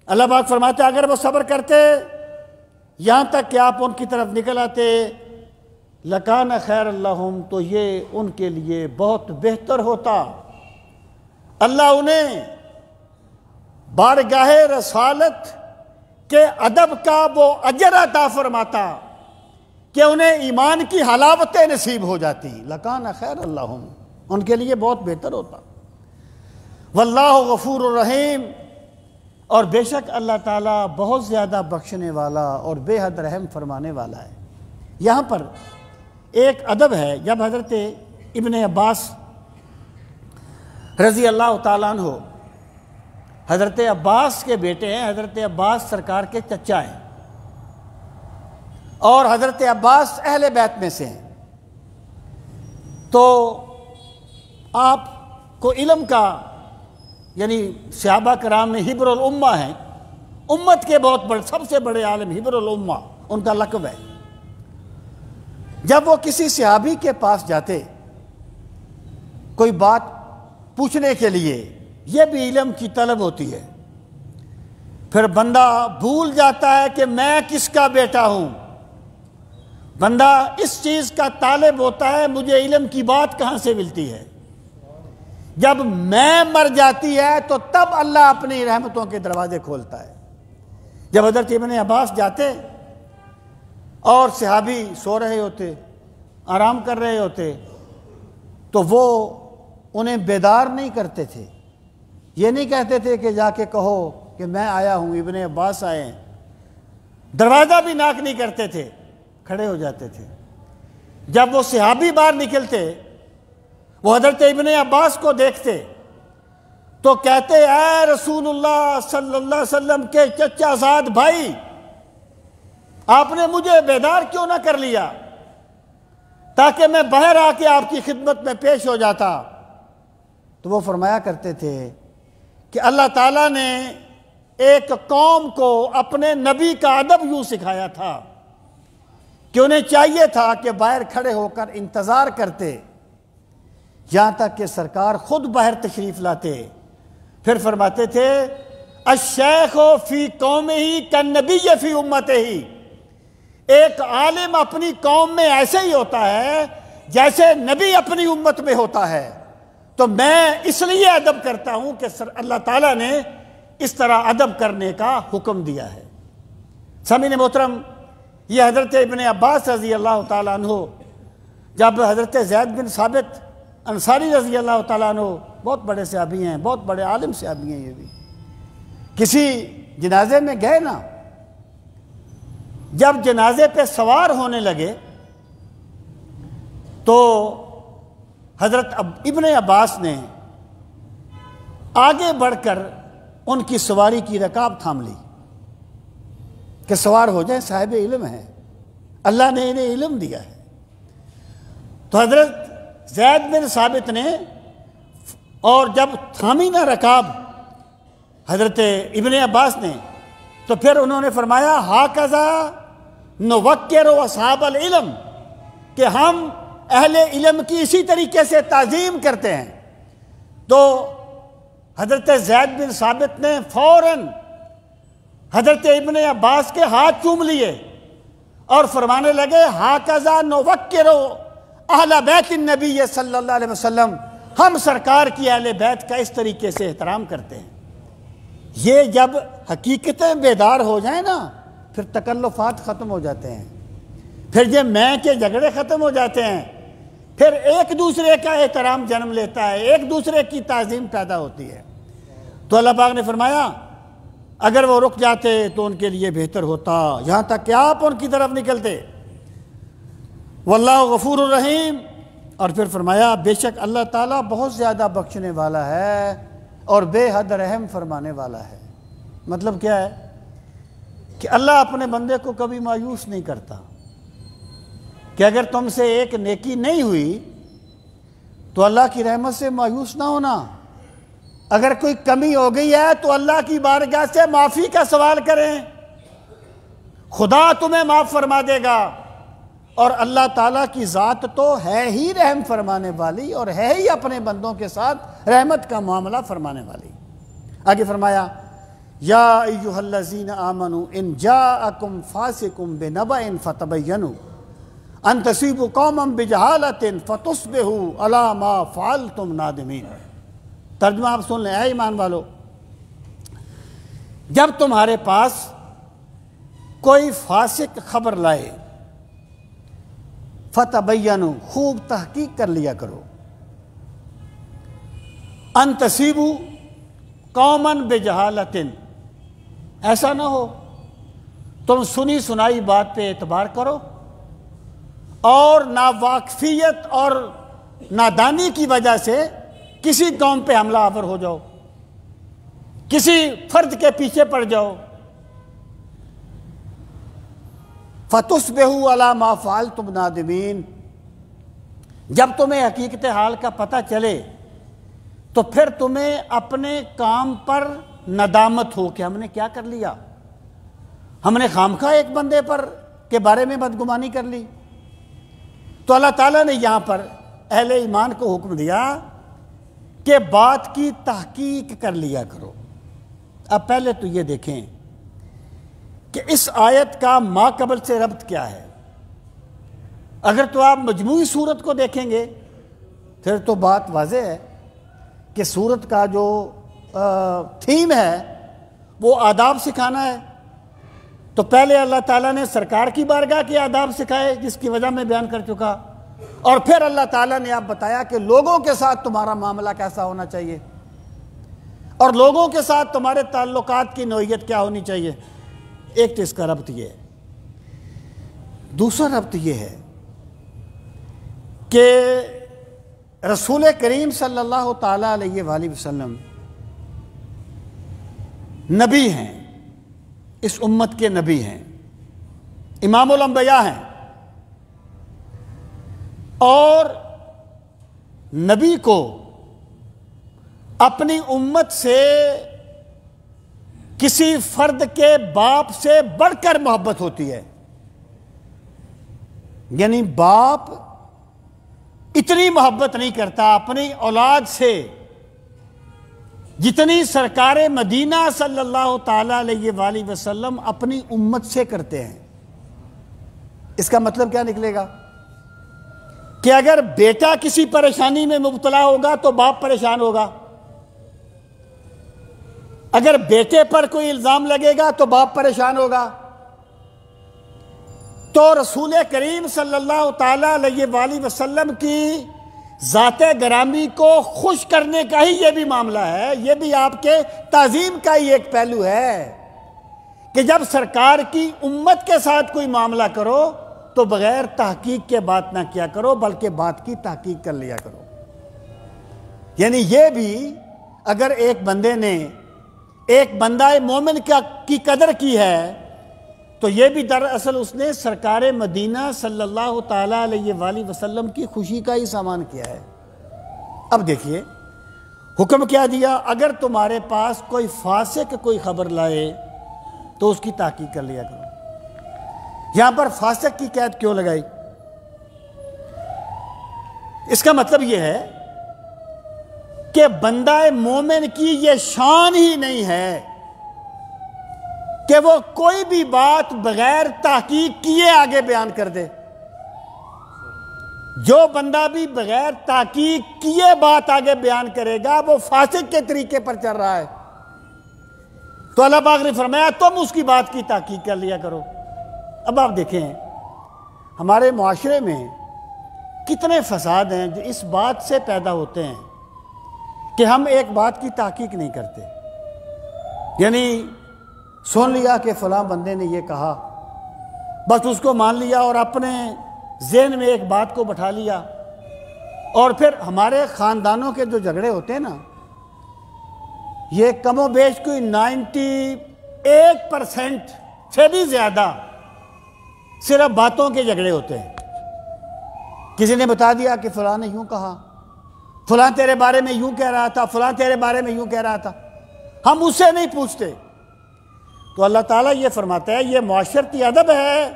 اللہ پاک فرماتا ہے اگر وہ صبر کرتے یہاں تک کہ آپ ان کی طرف نکل آتے، لَكَانَ خَيْرًا لَهُمْ، تو یہ ان کے لیے بہت بہتر ہوتا۔ اللہ انہیں بارگاہ رسالت کے ادب کا وہ اجر عطا فرماتا کہ انہیں ایمان کی حلاوتیں نصیب ہو جاتی۔ لَكَانَ خَيْرًا لَهُمْ، ان کے لیے بہت بہتر ہوتا۔ وَاللَّهُ غَفُورٌ رَحِيمٌ، اور بے شک اللہ تعالیٰ بہت زیادہ بخشنے والا اور بے حد رحم فرمانے والا ہے۔ یہاں پر ایک ادب ہے، جب حضرت ابن عباس رضی اللہ تعالیٰ عنہ، حضرت عباس کے بیٹے ہیں، حضرت عباس سرکار کے چچا ہیں، اور حضرت عباس اہل بیت میں سے ہیں، تو آپ کو علم کا یعنی صحابہ کرام میں حبر الامہ ہیں، امت کے بہت بڑے سب سے بڑے عالم حبر الامہ ان کا لقب ہے۔ جب وہ کسی صحابی کے پاس جاتے کوئی بات پوچھنے کے لیے، یہ بھی علم کی طلب ہوتی ہے، پھر بندہ بھول جاتا ہے کہ میں کس کا بیٹا ہوں، بندہ اس چیز کا طالب ہوتا ہے مجھے علم کی بات کہاں سے ملتی ہے۔ جب میں مر جاتی ہے تو تب اللہ اپنی رحمتوں کے دروازے کھولتا ہے۔ جب حضرت ابن عباس جاتے اور صحابی سو رہے ہوتے، آرام کر رہے ہوتے، تو وہ انہیں بیدار نہیں کرتے تھے۔ یہ نہیں کہتے تھے کہ جا کے کہو کہ میں آیا ہوں، ابن عباس آئے ہیں۔ دروازہ بھی ناک نہیں کرتے تھے، کھڑے ہو جاتے تھے۔ جب وہ صحابی باہر نکلتے، وہ حضرت ابن عباس کو دیکھتے تو کہتے اے رسول اللہ صلی اللہ علیہ وسلم کے چچا زاد بھائی، آپ نے مجھے بیدار کیوں نہ کر لیا تاکہ میں باہر آ کے آپ کی خدمت میں پیش ہو جاتا۔ تو وہ فرمایا کرتے تھے کہ اللہ تعالیٰ نے ایک قوم کو اپنے نبی کا ادب یوں سکھایا تھا کہ انہیں چاہیے تھا کہ باہر کھڑے ہو کر انتظار کرتے یہاں تک کہ سرکار خود باہر تشریف لاتے، پھر فرماتے تھے الشیخ فی قومہ کالنبی فی امتہ، ایک عالم اپنی قوم میں ایسے ہی ہوتا ہے جیسے نبی اپنی امت میں ہوتا ہے۔ تو میں اس لیے ادب کرتا ہوں کہ اللہ تعالیٰ نے اس طرح ادب کرنے کا حکم دیا ہے۔ سامعین محترم، یہ حضرت ابن عباس رضی اللہ تعالیٰ عنہ جب حضرت زید بن ثابت انصاری رضی اللہ تعالیٰ عنہ، بہت بڑے صحابی ہیں، بہت بڑے عالم صحابی ہیں، یہ بھی کسی جنازے میں گئے نا، جب جنازے پہ سوار ہونے لگے تو حضرت ابن عباس نے آگے بڑھ کر ان کی سواری کی رکاب تھام لی کہ سوار ہو جائیں، صاحب علم ہے، اللہ نے انہیں علم دیا ہے۔ تو حضرت زید بن ثابت نے، اور جب تھامی نہ رکاب حضرت ابن عباس نے، تو پھر انہوں نے فرمایا ہاکذا نوکر اصحاب العلم، کہ ہم اہل علم کی اسی طریقے سے تعظیم کرتے ہیں۔ تو حضرت زید بن ثابت نے فوراً حضرت ابن عباس کے ہاتھ چوم لیے اور فرمانے لگے ہاکذا نوکر اہل بیت النبی صلی اللہ علیہ وسلم، ہم سرکار کی اہل بیت کا اس طریقے سے احترام کرتے ہیں۔ یہ جب حقیقتیں بیدار ہو جائیں نا، پھر تکلفات ختم ہو جاتے ہیں، پھر یہ میں کے جھگڑے ختم ہو جاتے ہیں، پھر ایک دوسرے کا احترام جنم لیتا ہے، ایک دوسرے کی تعظیم پیدا ہوتی ہے۔ تو اللہ پاک نے فرمایا اگر وہ رک جاتے تو ان کے لیے بہتر ہوتا، یہاں تک کہ آپ ان کی طرف نکلتے۔ واللہ غفور الرحیم، اور پھر فرمایا بے شک اللہ تعالیٰ بہت زیادہ بخشنے والا ہے اور بے حد رحم فرمانے والا ہے۔ مطلب کیا ہے کہ اللہ اپنے بندے کو کبھی مایوس نہیں کرتا، کہ اگر تم سے ایک نیکی نہیں ہوئی تو اللہ کی رحمت سے مایوس نہ ہونا، اگر کوئی کمی ہو گئی ہے تو اللہ کی بارگاہ سے معافی کا سوال کریں، خدا تمہیں معاف فرما دے گا۔ اور اللہ تعالیٰ کی ذات تو ہے ہی رحم فرمانے والی اور ہے ہی اپنے بندوں کے ساتھ رحمت کا معاملہ فرمانے والی۔ آگے فرمایا یا ایھا الذین آمنوا ان جاءکم فاسق بنبأ فتبینوا ان تصیبوا قوما بجہالۃ فتصبحوا علی ما فعلتم نادمین۔ ترجمہ آپ سن لیں، اے ایمان والو، جب تمہارے پاس کوئی فاسق خبر لائے، فتبینوا، خوب تحقیق کر لیا کرو، ان تصیبوا قوما بجہالۃ، ایسا نہ ہو تم سنی سنائی بات پہ اعتبار کرو اور ناواقفیت اور نادانی کی وجہ سے کسی قوم پہ حملہ آور ہو جاؤ، کسی فرد کے پیچھے پڑ جاؤ۔ فَتُصْبِحُوا عَلَىٰ مَا فَعَلْتُمْ نَادِمِينَ، جب تمہیں حقیقت حال کا پتہ چلے تو پھر تمہیں اپنے کام پر ندامت ہو کہ ہم نے کیا کر لیا، ہم نے خامخواہ ایک بندے پر کے بارے میں بدگمانی کر لی۔ تو اللہ تعالیٰ نے یہاں پر اہل ایمان کو حکم دیا کہ بات کی تحقیق کر لیا کرو۔ اب پہلے تو یہ دیکھیں کہ اس آیت کا ما قبل سے ربط کیا ہے۔ اگر تو آپ مجموعی صورت کو دیکھیں گے پھر تو بات واضح ہے کہ صورت کا جو تھیم ہے وہ آداب سکھانا ہے، تو پہلے اللہ تعالیٰ نے سرکار کی بارگاہ کے آداب سکھائے جس کی وجہ میں بیان کر چکا، اور پھر اللہ تعالیٰ نے آپ بتایا کہ لوگوں کے ساتھ تمہارا معاملہ کیسا ہونا چاہیے اور لوگوں کے ساتھ تمہارے تعلقات کی نوعیت کیا ہونی چاہیے۔ ایک تو اس کا ربط یہ ہے۔ دوسرا ربط یہ ہے کہ رسول کریم صلی اللہ تعالیٰ علیہ وآلہ وسلم نبی ہیں، اس امت کے نبی ہیں، امام الانبیاء ہیں، اور نبی کو اپنی امت سے کسی فرد کے باپ سے بڑھ کر محبت ہوتی ہے۔ یعنی باپ اتنی محبت نہیں کرتا اپنی اولاد سے جتنی سرکار مدینہ صلی اللہ تعالی علیہ وآلہ وسلم اپنی امت سے کرتے ہیں۔ اس کا مطلب کیا نکلے گا کہ اگر بیٹا کسی پریشانی میں مبتلا ہوگا تو باپ پریشان ہوگا، اگر بیٹے پر کوئی الزام لگے گا تو باپ پریشان ہوگا۔ تو رسول کریم صلی اللہ تعالی علیہ وآلہ وسلم کی ذات گرامی کو خوش کرنے کا ہی یہ بھی معاملہ ہے، یہ بھی آپ کے تعظیم کا ہی ایک پہلو ہے کہ جب سرکار کی امت کے ساتھ کوئی معاملہ کرو تو بغیر تحقیق کے بات نہ کیا کرو بلکہ بات کی تحقیق کر لیا کرو۔ یعنی یہ بھی اگر ایک بندے نے ایک بندہ مومن کی قدر کی ہے تو یہ بھی دراصل اس نے سرکار مدینہ صلی اللہ تعالی علیہ وآلہ وسلم کی خوشی کا ہی سامان کیا ہے۔ اب دیکھیے حکم کیا دیا، اگر تمہارے پاس کوئی فاسق کوئی خبر لائے تو اس کی تحقیق کر لیا کرو۔ یہاں پر فاسق کی قید کیوں لگائی؟ اس کا مطلب یہ ہے کہ بندہ مومن کی یہ شان ہی نہیں ہے کہ وہ کوئی بھی بات بغیر تحقیق کیے آگے بیان کر دے۔ جو بندہ بھی بغیر تحقیق کیے بات آگے بیان کرے گا وہ فاسق کے طریقے پر چل رہا ہے۔ تو اللہ پاک نے فرمایا تم اس کی بات کی تحقیق کر لیا کرو۔ اب آپ دیکھیں ہمارے معاشرے میں کتنے فساد ہیں جو اس بات سے پیدا ہوتے ہیں کہ ہم ایک بات کی تحقیق نہیں کرتے، یعنی سن لیا کہ فلاں بندے نے یہ کہا، بس اس کو مان لیا اور اپنے ذہن میں ایک بات کو بٹھا لیا، اور پھر ہمارے خاندانوں کے جو جھگڑے ہوتے ہیں نا یہ کم و بیش کوئی 98% سے بھی زیادہ صرف باتوں کے جھگڑے ہوتے ہیں۔ کسی نے بتا دیا کہ فلاں نے یوں کہا، فلاں تیرے بارے میں یوں کہہ رہا تھا، فلاں تیرے بارے میں یوں کہہ رہا تھا، ہم اس سے نہیں پوچھتے۔ تو اللہ تعالیٰ یہ فرماتا ہے یہ معاشرتی ادب ہے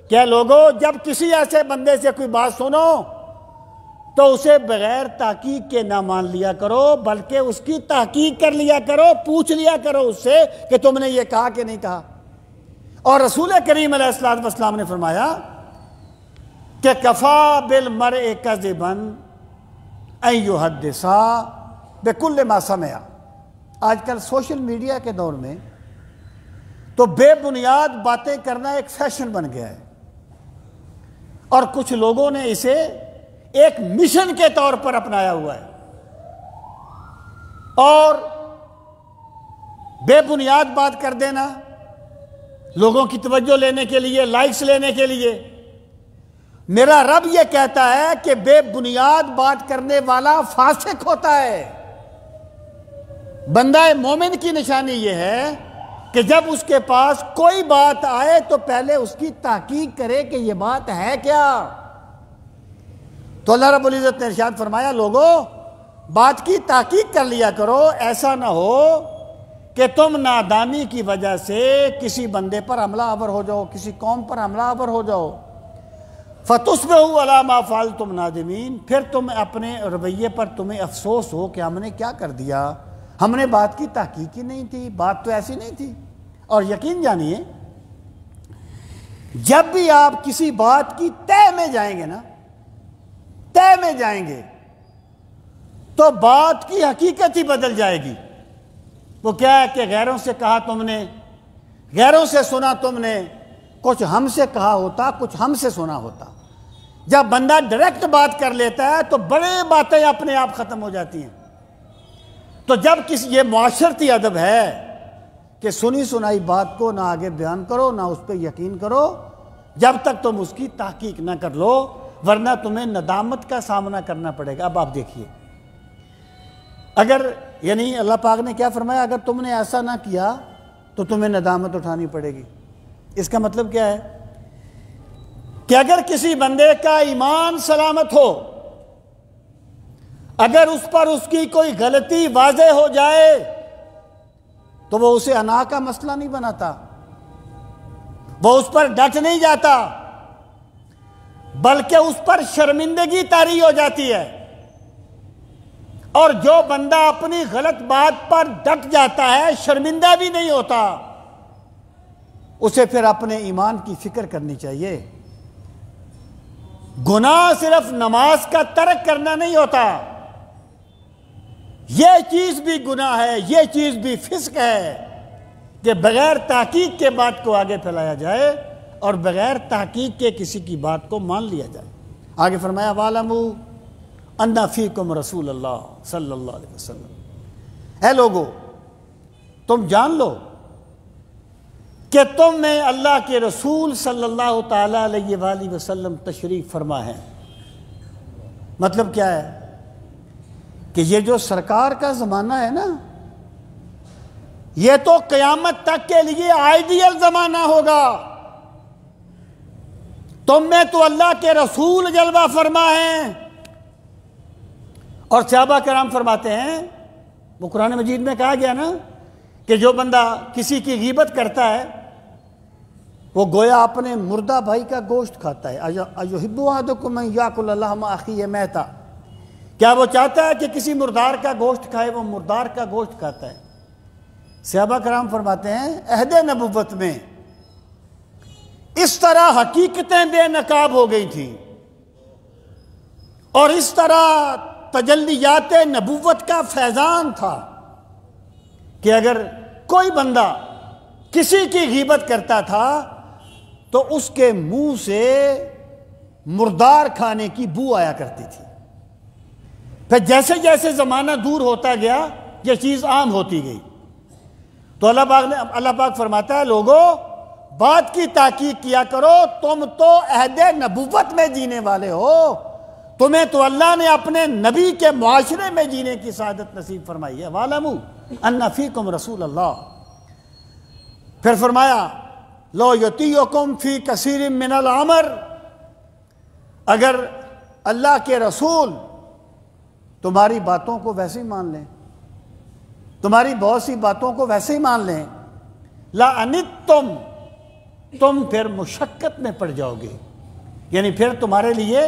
کہ لوگوں جب کسی ایسے بندے سے کوئی بات سنو تو اسے بغیر تحقیق کے نہ مان لیا کرو بلکہ اس کی تحقیق کر لیا کرو، پوچھ لیا کرو اس سے کہ تم نے یہ کہا کہ نہیں کہا۔ اور رسول کریم علیہ الصلوۃ والسلام نے فرمایا کہ کفا بالمرء کذبا ان یحدث بکل ما سمع۔ آج کل سوشل میڈیا کے دور میں تو بے بنیاد باتیں کرنا ایک فیشن بن گیا ہے، اور کچھ لوگوں نے اسے ایک مشن کے طور پر اپنایا ہوا ہے، اور بے بنیاد بات کر دینا لوگوں کی توجہ لینے کے لیے، لائکس لینے کے لیے۔ میرا رب یہ کہتا ہے کہ بے بنیاد بات کرنے والا فاسق ہوتا ہے۔ بندہ مومن کی نشانی یہ ہے کہ جب اس کے پاس کوئی بات آئے تو پہلے اس کی تحقیق کرے کہ یہ بات ہے کیا۔ تو اللہ رب العزت نے ارشاد فرمایا لوگوں بات کی تحقیق کر لیا کرو، ایسا نہ ہو کہ تم نادانی کی وجہ سے کسی بندے پر حملہ آور ہو جاؤ، کسی قوم پر حملہ آور ہو جاؤ۔ فَتُصْبِحُوا عَلَىٰ مَا فَعَلْتُمْ نَادِمِينَ، پھر تم اپنے رویے پر تمہیں افسوس ہو کہ ہم نے کیا کر دیا، ہم نے بات کی تحقیق ہی نہیں تھی، بات تو ایسی نہیں تھی۔ اور یقین جانیے جب بھی آپ کسی بات کی تہ میں جائیں گے نا، تہ میں جائیں گے تو بات کی حقیقت ہی بدل جائے گی۔ وہ کیا ہے کہ غیروں سے کہا تم نے، غیروں سے سنا تم نے، کچھ ہم سے کہا ہوتا، کچھ ہم سے سنا ہوتا۔ جب بندہ ڈائریکٹ بات کر لیتا ہے تو بڑے باتیں اپنے آپ ختم ہو جاتی ہیں۔ تو جب کسی، یہ معاشرتی ادب ہے کہ سنی سنائی بات کو نہ آگے بیان کرو، نہ اس پہ یقین کرو جب تک تم اس کی تحقیق نہ کر لو، ورنہ تمہیں ندامت کا سامنا کرنا پڑے گا۔ اب آپ دیکھیے، اگر یعنی اللہ پاک نے کیا فرمایا، اگر تم نے ایسا نہ کیا تو تمہیں ندامت اٹھانی پڑے گی۔ اس کا مطلب کیا ہے کہ اگر کسی بندے کا ایمان سلامت ہو، اگر اس پر اس کی کوئی غلطی واضح ہو جائے تو وہ اسے انا کا مسئلہ نہیں بناتا، وہ اس پر ڈٹ نہیں جاتا، بلکہ اس پر شرمندگی طاری ہو جاتی ہے۔ اور جو بندہ اپنی غلط بات پر ڈٹ جاتا ہے، شرمندہ بھی نہیں ہوتا، اسے پھر اپنے ایمان کی فکر کرنی چاہیے۔ گناہ صرف نماز کا ترک کرنا نہیں ہوتا، یہ چیز بھی گناہ ہے، یہ چیز بھی فسق ہے کہ بغیر تحقیق کے بات کو آگے پھیلایا جائے اور بغیر تحقیق کے کسی کی بات کو مان لیا جائے۔ آگے فرمایا وَاعْلَمُوا أَنَّ فِيكُمْ رَسُولَ اللَّهِ صلی اللہ علیہ وسلم، اے لوگو تم جان لو کہ تم میں اللہ کے رسول صلی اللہ تعالی علیہ وآلہ وسلم تشریف فرما ہے۔ مطلب کیا ہے کہ یہ جو سرکار کا زمانہ ہے نا، یہ تو قیامت تک کے لیے آئیڈیل زمانہ ہوگا۔ تم میں تو اللہ کے رسول جلوہ فرما ہیں۔ اور صحابہ کرام فرماتے ہیں، وہ قرآن مجید میں کہا گیا نا کہ جو بندہ کسی کی غیبت کرتا ہے وہ گویا اپنے مردہ بھائی کا گوشت کھاتا ہے۔ اَيُحِبُّ أَحَدُكُمْ أَن يَأْكُلَ لَحْمَ أَخِيهِ مَيْتًا، کیا وہ چاہتا ہے کہ کسی مردار کا گوشت کھائے؟ وہ مردار کا گوشت کھاتا ہے۔ صحابہ کرام فرماتے ہیں عہد نبوت میں اس طرح حقیقتیں بے نقاب ہو گئی تھیں اور اس طرح تجلیات نبوت کا فیضان تھا کہ اگر کوئی بندہ کسی کی غیبت کرتا تھا تو اس کے منہ سے مردار کھانے کی بو آیا کرتی تھی۔ پھر جیسے جیسے زمانہ دور ہوتا گیا یہ چیز عام ہوتی گئی۔ تو اللہ پاک فرماتا ہے لوگو بات کی تحقیق کیا کرو، تم تو عہد نبوت میں جینے والے ہو، تمہیں تو اللہ نے اپنے نبی کے معاشرے میں جینے کی سعادت نصیب فرمائی ہے۔ وَاعْلَمُوا أَنَّ فِيكُمْ رَسُولَ اللَّهِ، پھر فرمایا لَوْ يُطِيعُكُمْ فِي كَثِيرٍ مِّنَ الْأَمْرِ، اگر اللہ کے رسول تمہاری باتوں کو ویسے ہی مان لیں، تمہاری بہت سی باتوں کو ویسے ہی مان لیں، لَأَنِتُّمْ، تم پھر مشقت میں پڑ جاؤ گے، یعنی پھر تمہارے لیے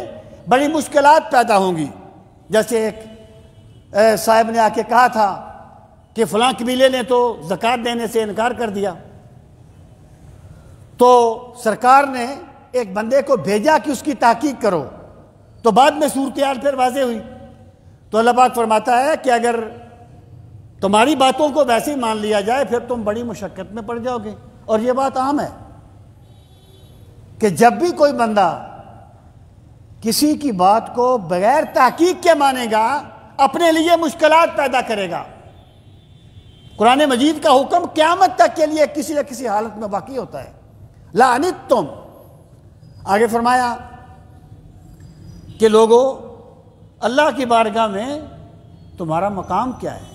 بڑی مشکلات پیدا ہوں گی۔ جیسے ایک صاحب نے آ کے کہا تھا کہ فلاں قبیلے نے تو زکوٰۃ دینے سے انکار کر دیا، تو سرکار نے ایک بندے کو بھیجا کہ اس کی تحقیق کرو، تو بعد میں صورتحال پھر واضح ہوئی۔ تو اللہ پاک فرماتا ہے کہ اگر تمہاری باتوں کو ویسے ہی مان لیا جائے پھر تم بڑی مشقت میں پڑ جاؤ گے۔ اور یہ بات عام ہے کہ جب بھی کوئی بندہ کسی کی بات کو بغیر تحقیق کے مانے گا اپنے لیے مشکلات پیدا کرے گا۔ قرآن مجید کا حکم قیامت تک کے لیے کسی نہ کسی حالت میں باقی ہوتا ہے۔ لَأَنِتُّمْ، آگے فرمایا کہ لوگو اللہ کی بارگاہ میں تمہارا مقام کیا ہے؟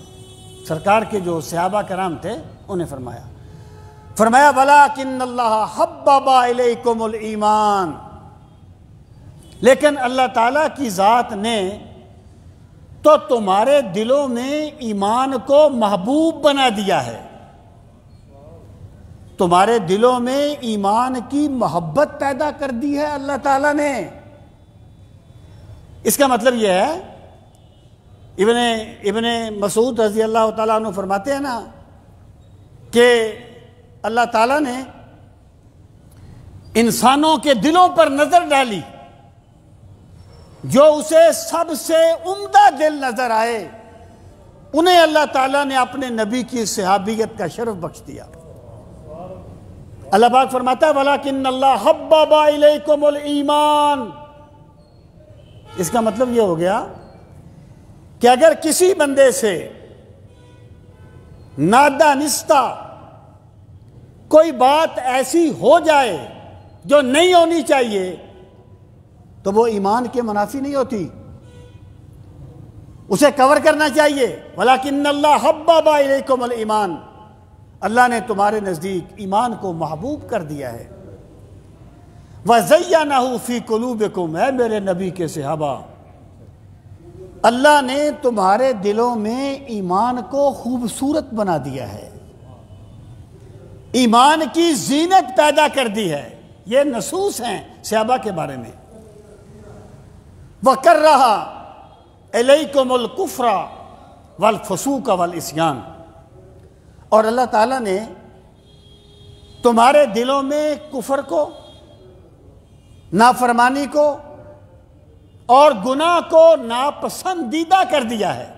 سرکار کے جو صحابہ کرام تھے انہیں فرمایا وَلَٰكِنَّ اللَّهَ حَبَّبَ إِلَيْكُمُ الْإِيمَانَ، لیکن اللہ تعالیٰ کی ذات نے تو تمہارے دلوں میں ایمان کو محبوب بنا دیا ہے، تمہارے دلوں میں ایمان کی محبت پیدا کر دی ہے اللہ تعالیٰ نے۔ اس کا مطلب یہ ہے، ابن مسعود رضی اللہ تعالیٰ عنہ فرماتے ہیں نا کہ اللہ تعالیٰ نے انسانوں کے دلوں پر نظر ڈالی، جو اسے سب سے عمدہ دل نظر آئے انہیں اللہ تعالیٰ نے اپنے نبی کی صحابیت کا شرف بخش دیا۔ اللہ پاک فرماتا ہے وَلَكِنَّ اللَّهَ حَبَّبَ إِلَيْكُمُ الْإِيمَانَ۔ اس کا مطلب یہ ہو گیا کہ اگر کسی بندے سے نادانستہ کوئی بات ایسی ہو جائے جو نہیں ہونی چاہیے تو وہ ایمان کے منافی نہیں ہوتی، اسے کور کرنا چاہیے۔ وَلَكِنَّ اللَّهَ حَبَّبَ إِلَيْكُمُ الْإِيمَانَ، اللہ نے تمہارے نزدیک ایمان کو محبوب کر دیا ہے۔ وَزَيَّنَهُ فِي قُلُوبِكُمْ، اے میرے نبی کے صحابہ، اللہ نے تمہارے دلوں میں ایمان کو خوبصورت بنا دیا ہے، ایمان کی زینت پیدا کر دی ہے۔ یہ نصوص ہیں صحابہ کے بارے میں۔ وَكَرَّهَ إِلَيْكُمُ الْكُفْرَ وَالْفُسُوقَ وَالْعِصْيَانَ، اور اللہ تعالیٰ نے تمہارے دلوں میں کفر کو، نافرمانی کو اور گناہ کو ناپسندیدہ کر دیا ہے۔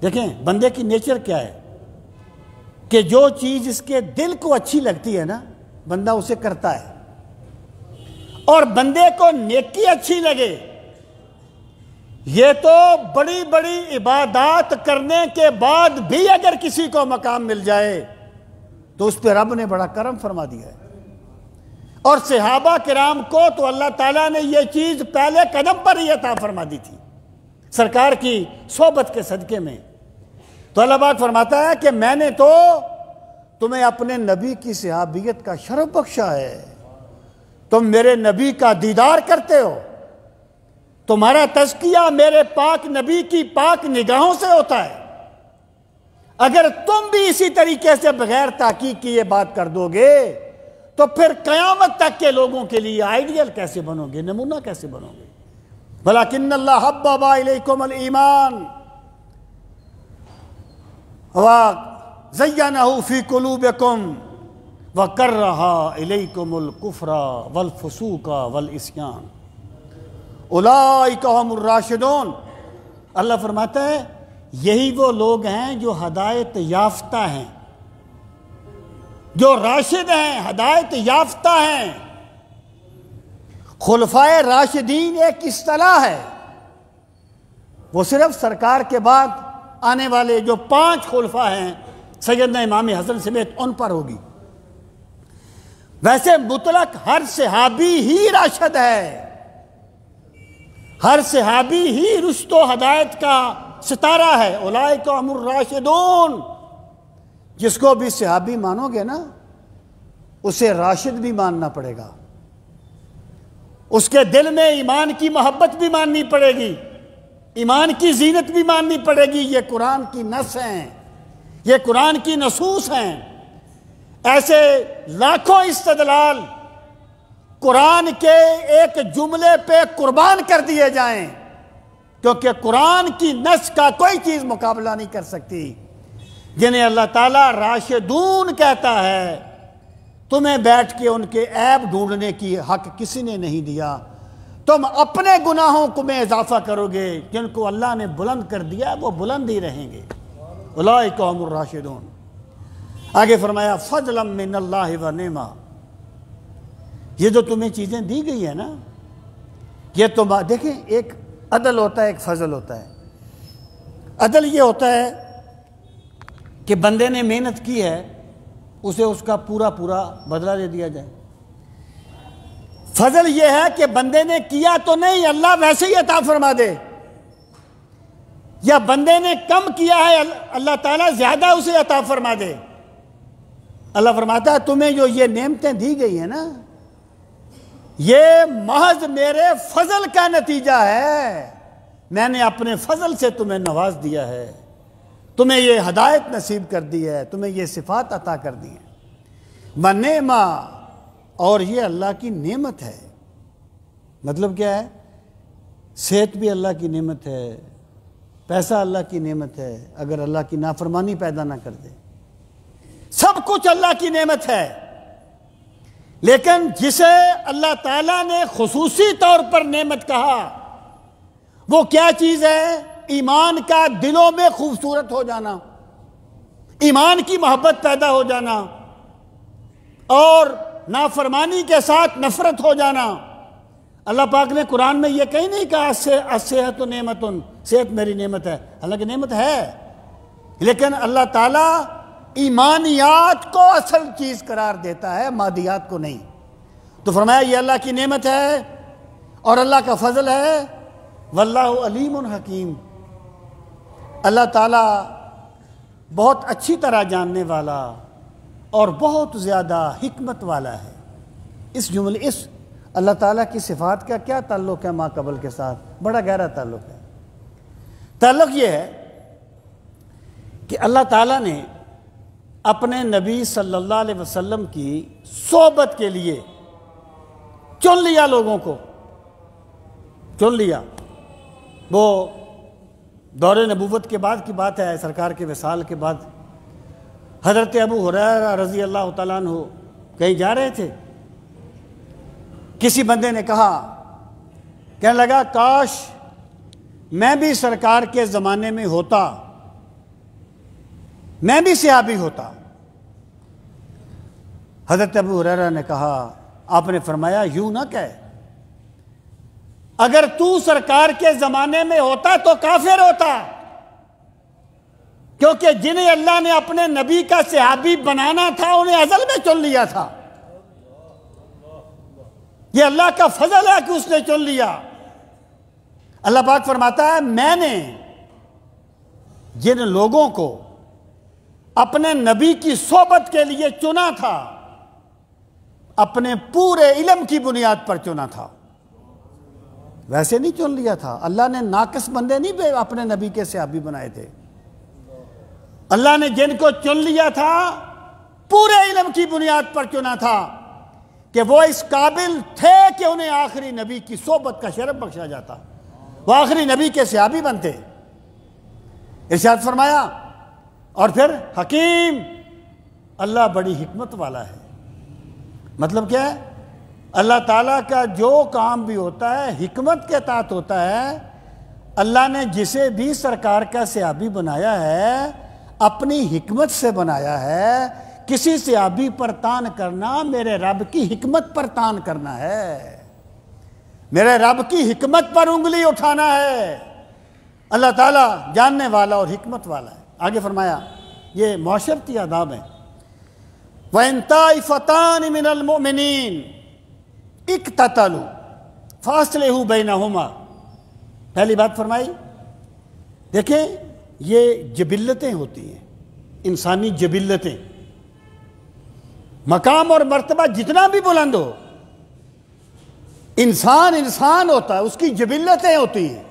دیکھیں بندے کی نیچر کیا ہے کہ جو چیز اس کے دل کو اچھی لگتی ہے نا، بندہ اسے کرتا ہے، اور بندے کو نیکی اچھی لگے، یہ تو بڑی بڑی عبادات کرنے کے بعد بھی اگر کسی کو مقام مل جائے تو اس پہ رب نے بڑا کرم فرما دیا ہے۔ اور صحابہ کرام کو تو اللہ تعالیٰ نے یہ چیز پہلے قدم پر ہی عطا فرما دی تھی سرکار کی صحبت کے صدقے میں۔ تو اللہ پاک فرماتا ہے کہ میں نے تو تمہیں اپنے نبی کی صحابیت کا شرف بخشا ہے، تم میرے نبی کا دیدار کرتے ہو، تمہارا تزکیہ میرے پاک نبی کی پاک نگاہوں سے ہوتا ہے۔ اگر تم بھی اسی طریقے سے بغیر تحقیق کی یہ بات کر دو گے تو پھر قیامت تک کے لوگوں کے لیے آئیڈیل کیسے بنو گے، نمونہ کیسے بنو گے؟ وَلَكِنَّ اللَّهَ حَبَّبَ إِلَيْكُمُ الْإِيمَانَ وَزَيَّنَهُ فِي قُلُوبِكُمْ وَكَرَّهَ إِلَيْكُمُ الْكُفْرَ وَالْفُسُوقَ وَالْعِصْيَانَ أُولَئِكَ هُمُ الرَّاشِدُونَ۔ اللہ فرماتا ہے یہی وہ لوگ ہیں جو ہدایت یافتہ ہیں، جو راشد ہیں، ہدایت یافتہ ہیں۔ خلفائے راشدین ایک اصطلاح ہے، وہ صرف سرکار کے بعد آنے والے جو 5 خلفاء ہیں سیدنا امام حسن سمیت ان پر ہوگی۔ ویسے مطلق ہر صحابی ہی راشد ہے، ہر صحابی ہی رشد و ہدایت کا ستارہ ہے۔ اولئک هم الراشدون، جس کو بھی صحابی مانو گے نا اسے راشد بھی ماننا پڑے گا، اس کے دل میں ایمان کی محبت بھی ماننی پڑے گی، ایمان کی زینت بھی ماننی پڑے گی۔ یہ قرآن کی نص ہیں، یہ قرآن کی نصوص ہیں۔ ایسے لاکھوں استدلال قرآن کے ایک جملے پہ قربان کر دیے جائیں، کیونکہ قرآن کی نص کا کوئی چیز مقابلہ نہیں کر سکتی۔ جنہیں اللہ تعالیٰ راشدون کہتا ہے، تمہیں بیٹھ کے ان کے عیب ڈھونڈنے کی حق کسی نے نہیں دیا، تم اپنے گناہوں کو میں اضافہ کرو گے، جن کو اللہ نے بلند کر دیا وہ بلند ہی رہیں گے۔ اولئک هم الراشدون۔ آگے فرمایا فضلا من اللہ و نعمہ، یہ جو تمہیں چیزیں دی گئی ہیں نا، یہ تم دیکھیں، ایک عدل ہوتا ہے، ایک فضل ہوتا ہے۔ عدل یہ ہوتا ہے کہ بندے نے محنت کی ہے، اسے اس کا پورا بدلہ دے دیا جائے۔ فضل یہ ہے کہ بندے نے کیا تو نہیں، اللہ ویسے ہی عطا فرما دے، یا بندے نے کم کیا ہے، اللہ تعالیٰ زیادہ اسے عطا فرما دے۔ اللہ فرماتا ہے تمہیں جو یہ نعمتیں دی گئی ہیں نا، یہ محض میرے فضل کا نتیجہ ہے، میں نے اپنے فضل سے تمہیں نواز دیا ہے، تمہیں یہ ہدایت نصیب کر دی ہے، تمہیں یہ صفات عطا کر دی ہے۔ وَنِعْمَةٌ، اور یہ اللہ کی نعمت ہے۔ مطلب کیا ہے؟ صحت بھی اللہ کی نعمت ہے، پیسہ اللہ کی نعمت ہے، اگر اللہ کی نافرمانی پیدا نہ کر دے، سب کچھ اللہ کی نعمت ہے۔ لیکن جسے اللہ تعالیٰ نے خصوصی طور پر نعمت کہا، وہ کیا چیز ہے؟ ایمان کا دلوں میں خوبصورت ہو جانا، ایمان کی محبت پیدا ہو جانا۔ اور نافرمانی کے ساتھ نفرت ہو جانا. اللہ پاک نے قرآن میں یہ کہیں نہیں کہا الصحت نعمت، صحت میری نعمت ہے، حالانکہ نعمت ہے، لیکن اللہ تعالیٰ ایمانیات کو اصل چیز قرار دیتا ہے، مادیات کو نہیں. تو فرمایا یہ اللہ کی نعمت ہے اور اللہ کا فضل ہے. واللہ علیم حکیم، اللہ تعالیٰ بہت اچھی طرح جاننے والا اور بہت زیادہ حکمت والا ہے. اس اللہ تعالیٰ کی صفات کا کیا تعلق ہے ما قبل کے ساتھ؟ بڑا گہرا تعلق ہے. تعلق یہ ہے کہ اللہ تعالیٰ نے اپنے نبی صلی اللہ علیہ وسلم کی صحبت کے لیے چن لیا، لوگوں کو چن لیا. وہ دور نبوت کے بعد کی بات ہے، سرکار کے وصال کے بعد حضرت ابو ہریرہ رضی اللہ تعالیٰ عنہ کہیں جا رہے تھے. کسی بندے نے کہا، کہنے لگا کاش میں بھی سرکار کے زمانے میں ہوتا، میں بھی صحابی ہوتا. حضرت ابو ہریرہ نے کہا، آپ نے فرمایا یوں نہ کہے، اگر تو سرکار کے زمانے میں ہوتا تو کافر ہوتا، کیونکہ جنہیں اللہ نے اپنے نبی کا صحابی بنانا تھا انہیں ازل میں چن لیا تھا. یہ اللہ کا فضل ہے کہ اس نے چن لیا. اللہ پاک فرماتا ہے میں نے جن لوگوں کو اپنے نبی کی صحبت کے لیے چنا تھا اپنے پورے علم کی بنیاد پر چنا تھا، ویسے نہیں چن لیا تھا. اللہ نے ناقص بندے نہیں اپنے نبی کے صحابی بنائے تھے. اللہ نے جن کو چن لیا تھا پورے علم کی بنیاد پر چنا تھا کہ وہ اس قابل تھے کہ انہیں آخری نبی کی صحبت کا شرف بخشا جاتا، وہ آخری نبی کے صحابی بنتے. ارشاد فرمایا اور پھر حکیم، اللہ بڑی حکمت والا ہے. مطلب کیا ہے؟ اللہ تعالیٰ کا جو کام بھی ہوتا ہے حکمت کے تحت ہوتا ہے. اللہ نے جسے بھی سرکار کا صحابی بنایا ہے اپنی حکمت سے بنایا ہے. کسی صحابی پر تان کرنا میرے رب کی حکمت پر تان کرنا ہے، میرے رب کی حکمت پر انگلی اٹھانا ہے. اللہ تعالیٰ جاننے والا اور حکمت والا ہے. آگے فرمایا یہ معاشرتی آداب ہیں. وَإِن طَائِفَتَانِ مِنَ الْمُؤْمِنِينَ اقْتَتَلُوا فَأَصْلِحُوا بَيْنَهُمَا. پہلی بات فرمائی، دیکھیں یہ جبلتیں ہوتی ہیں، انسانی جبلتیں. مقام اور مرتبہ جتنا بھی بلند ہو، انسان ہوتا ہے، اس کی جبلتیں ہوتی ہیں.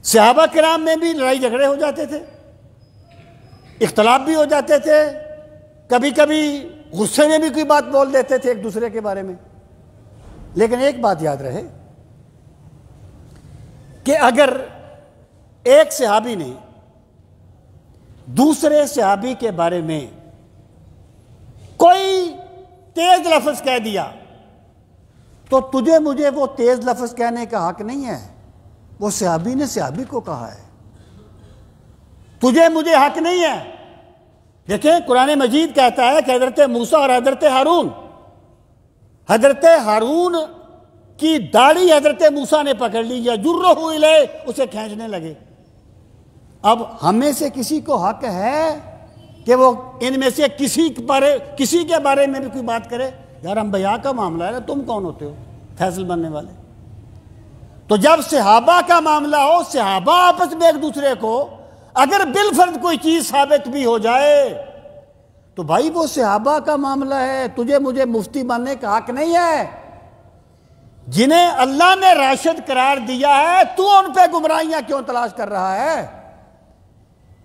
صحابہ کرام میں بھی لڑائی جھگڑے ہو جاتے تھے، اختلاف بھی ہو جاتے تھے، کبھی کبھی غصے میں بھی کوئی بات بول دیتے تھے ایک دوسرے کے بارے میں. لیکن ایک بات یاد رہے کہ اگر ایک صحابی نے دوسرے صحابی کے بارے میں کوئی تیز لفظ کہہ دیا تو تجھے مجھے وہ تیز لفظ کہنے کا حق نہیں ہے. وہ صحابی نے صحابی کو کہا ہے، تجھے مجھے حق نہیں ہے. دیکھیں قرآن مجید کہتا ہے کہ حضرت موسیٰ اور حضرت ہارون کی داڑھی حضرت موسیٰ نے پکڑ لی، یا جرہ الیہ، اسے کھینچنے لگے. اب ہمیں سے کسی کو حق ہے کہ وہ ان میں سے کسی کے بارے میں بھی کوئی بات کرے؟ یار ہم بھیا کا معاملہ ہے نا، تم کون ہوتے ہو فیصل بننے والے؟ تو جب صحابہ کا معاملہ ہو، صحابہ آپس میں ایک دوسرے کو اگر بالفرض کوئی چیز ثابت بھی ہو جائے تو بھائی وہ صحابہ کا معاملہ ہے، تجھے مجھے مفتی بننے کا حق نہیں ہے. جنہیں اللہ نے راشد قرار دیا ہے تو ان پہ گمراہیاں کیوں تلاش کر رہا ہے؟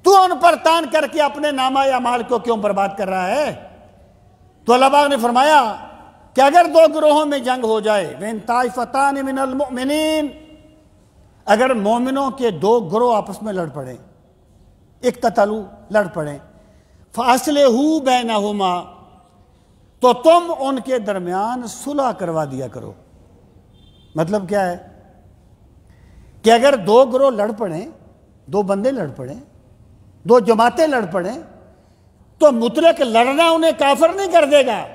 تو ان پر تان کر کے اپنے نامہ اعمال کو کیوں برباد کر رہا ہے؟ تو اللہ پاک نے فرمایا کہ اگر دو گروہوں میں جنگ ہو جائے، وَإِن طَائِفَتَانِ مِنَ الْمُؤْمِنِينَ، اگر مومنوں کے دو گروہ آپس میں لڑ پڑیں، اقتتلوا، لڑ پڑیں، فَأَصْلِحُوا بَيْنَهُمَا، تو تم ان کے درمیان صلح کروا دیا کرو. مطلب کیا ہے کہ اگر دو گروہ لڑ پڑیں، دو بندے لڑ پڑیں، دو جماعتیں لڑ پڑیں، تو مطلق لڑنا انہیں کافر نہیں کر دے گا،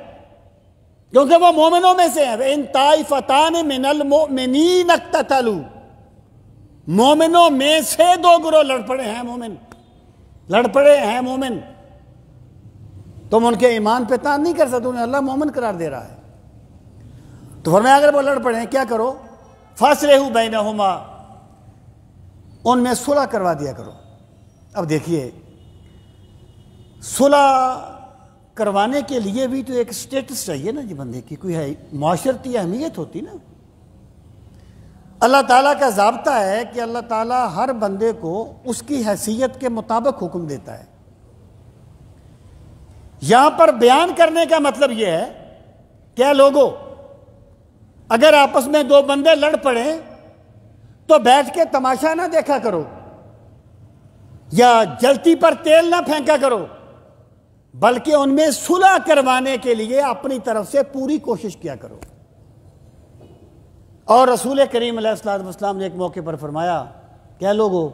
کیونکہ وہ مومنوں میں سے ہیں۔ ان طائفتان من المؤمنین اقتتلوا، مومنوں میں سے دو گروہ لڑ پڑے ہیں مومن، لڑ پڑے ہیں مومن، تم ان کے ایمان پہ تان نہیں کر سکتے، انہیں اللہ مومن قرار دے رہا ہے۔ تو فرمایا اگر وہ لڑ پڑے ہیں کیا کرو؟ فاصلحوا بینہما، ان میں صلح کروا دیا کرو۔ اب دیکھیے، صلح کروانے کے لیے بھی تو ایک سٹیٹس چاہیے نا جی بندے کی، کوئی ہے معاشرتی اہمیت ہوتی نا۔ اللہ تعالیٰ کا ضابطہ ہے کہ اللہ تعالیٰ ہر بندے کو اس کی حیثیت کے مطابق حکم دیتا ہے۔ یہاں پر بیان کرنے کا مطلب یہ ہے کہ لوگوں، اگر آپس میں دو بندے لڑ پڑیں تو بیٹھ کے تماشا نہ دیکھا کرو یا جلتی پر تیل نہ پھینکا کرو، بلکہ ان میں صلح کروانے کے لیے اپنی طرف سے پوری کوشش کیا کرو۔ اور رسول کریم علیہ الصلوۃ والسلام نے ایک موقع پر فرمایا کہ لوگوں،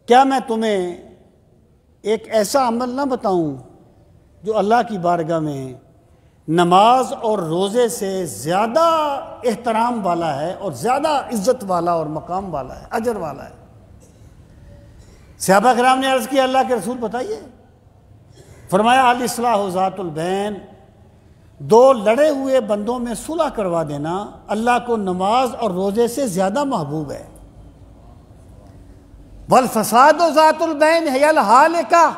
کیا میں تمہیں ایک ایسا عمل نہ بتاؤں جو اللہ کی بارگاہ میں نماز اور روزے سے زیادہ احترام والا ہے اور زیادہ عزت والا اور مقام والا ہے، اجر والا ہے؟ صحابہ کرام نے عرض کیا اللہ کے رسول بتائیے۔ فرمایا الاصلاح ذات البین، دو لڑے ہوئے بندوں میں صلح کروا دینا اللہ کو نماز اور روزے سے زیادہ محبوب ہے۔ والفساد ذات البین ہی الہالکہ،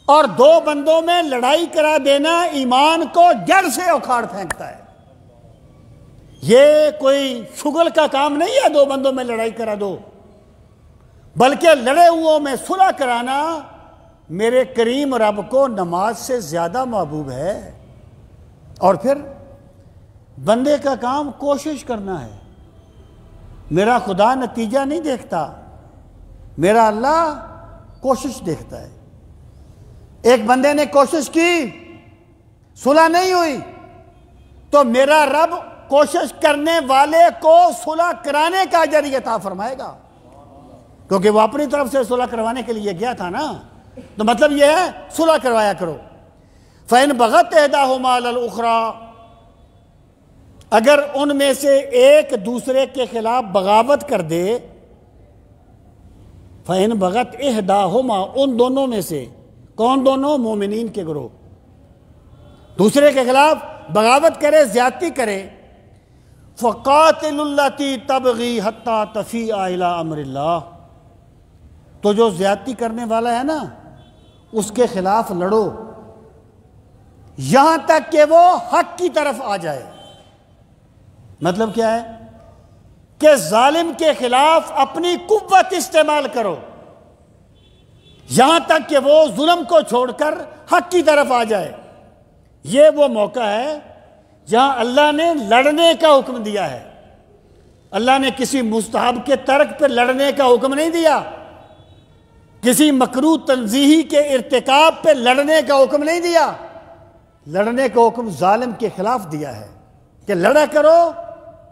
اور دو بندوں میں لڑائی کرا دینا ایمان کو جڑ سے اکھاڑ پھینکتا ہے۔ یہ کوئی شغل کا کام نہیں ہے دو بندوں میں لڑائی کرا دو، بلکہ لڑے ہوئوں میں صلح کرانا میرے کریم رب کو نماز سے زیادہ محبوب ہے۔ اور پھر بندے کا کام کوشش کرنا ہے۔ میرا خدا نتیجہ نہیں دیکھتا، میرا اللہ کوشش دیکھتا ہے۔ ایک بندے نے کوشش کی، صلح نہیں ہوئی، تو میرا رب کوشش کرنے والے کو صلح کرانے کا اجر عطا فرمائے گا، کیونکہ وہ اپنی طرف سے صلح کروانے کے لیے گیا تھا نا۔ تو مطلب یہ ہے صلح کروایا کرو۔ فَإِنْ بَغَتْ إِحْدَاهُمَا عَلَى الْأُخْرَى، اگر ان میں سے ایک دوسرے کے خلاف بغاوت کر دے، فَإِنْ بَغَتْ إِحْدَاهُمَا، ان دونوں میں سے، کون دونوں؟ مومنین کے گروہ، دوسرے کے خلاف بغاوت کرے، زیادتی کرے، فَقَاتِلُوا الَّتِي تَبْغِي حَتَّى تَفِيءَ إِلَىٰ أَمْرِ اللَّهِ، تو جو زیادتی کرنے والا ہے نا اس کے خلاف لڑو یہاں تک کہ وہ حق کی طرف آ جائے۔ مطلب کیا ہے؟ کہ ظالم کے خلاف اپنی قوت استعمال کرو یہاں تک کہ وہ ظلم کو چھوڑ کر حق کی طرف آ جائے۔ یہ وہ موقع ہے جہاں اللہ نے لڑنے کا حکم دیا ہے۔ اللہ نے کسی مستحب کے ترک پہ لڑنے کا حکم نہیں دیا، کسی مکروہ تنزیہی کے ارتکاب پہ لڑنے کا حکم نہیں دیا۔ لڑنے کا حکم ظالم کے خلاف دیا ہے کہ لڑا کرو،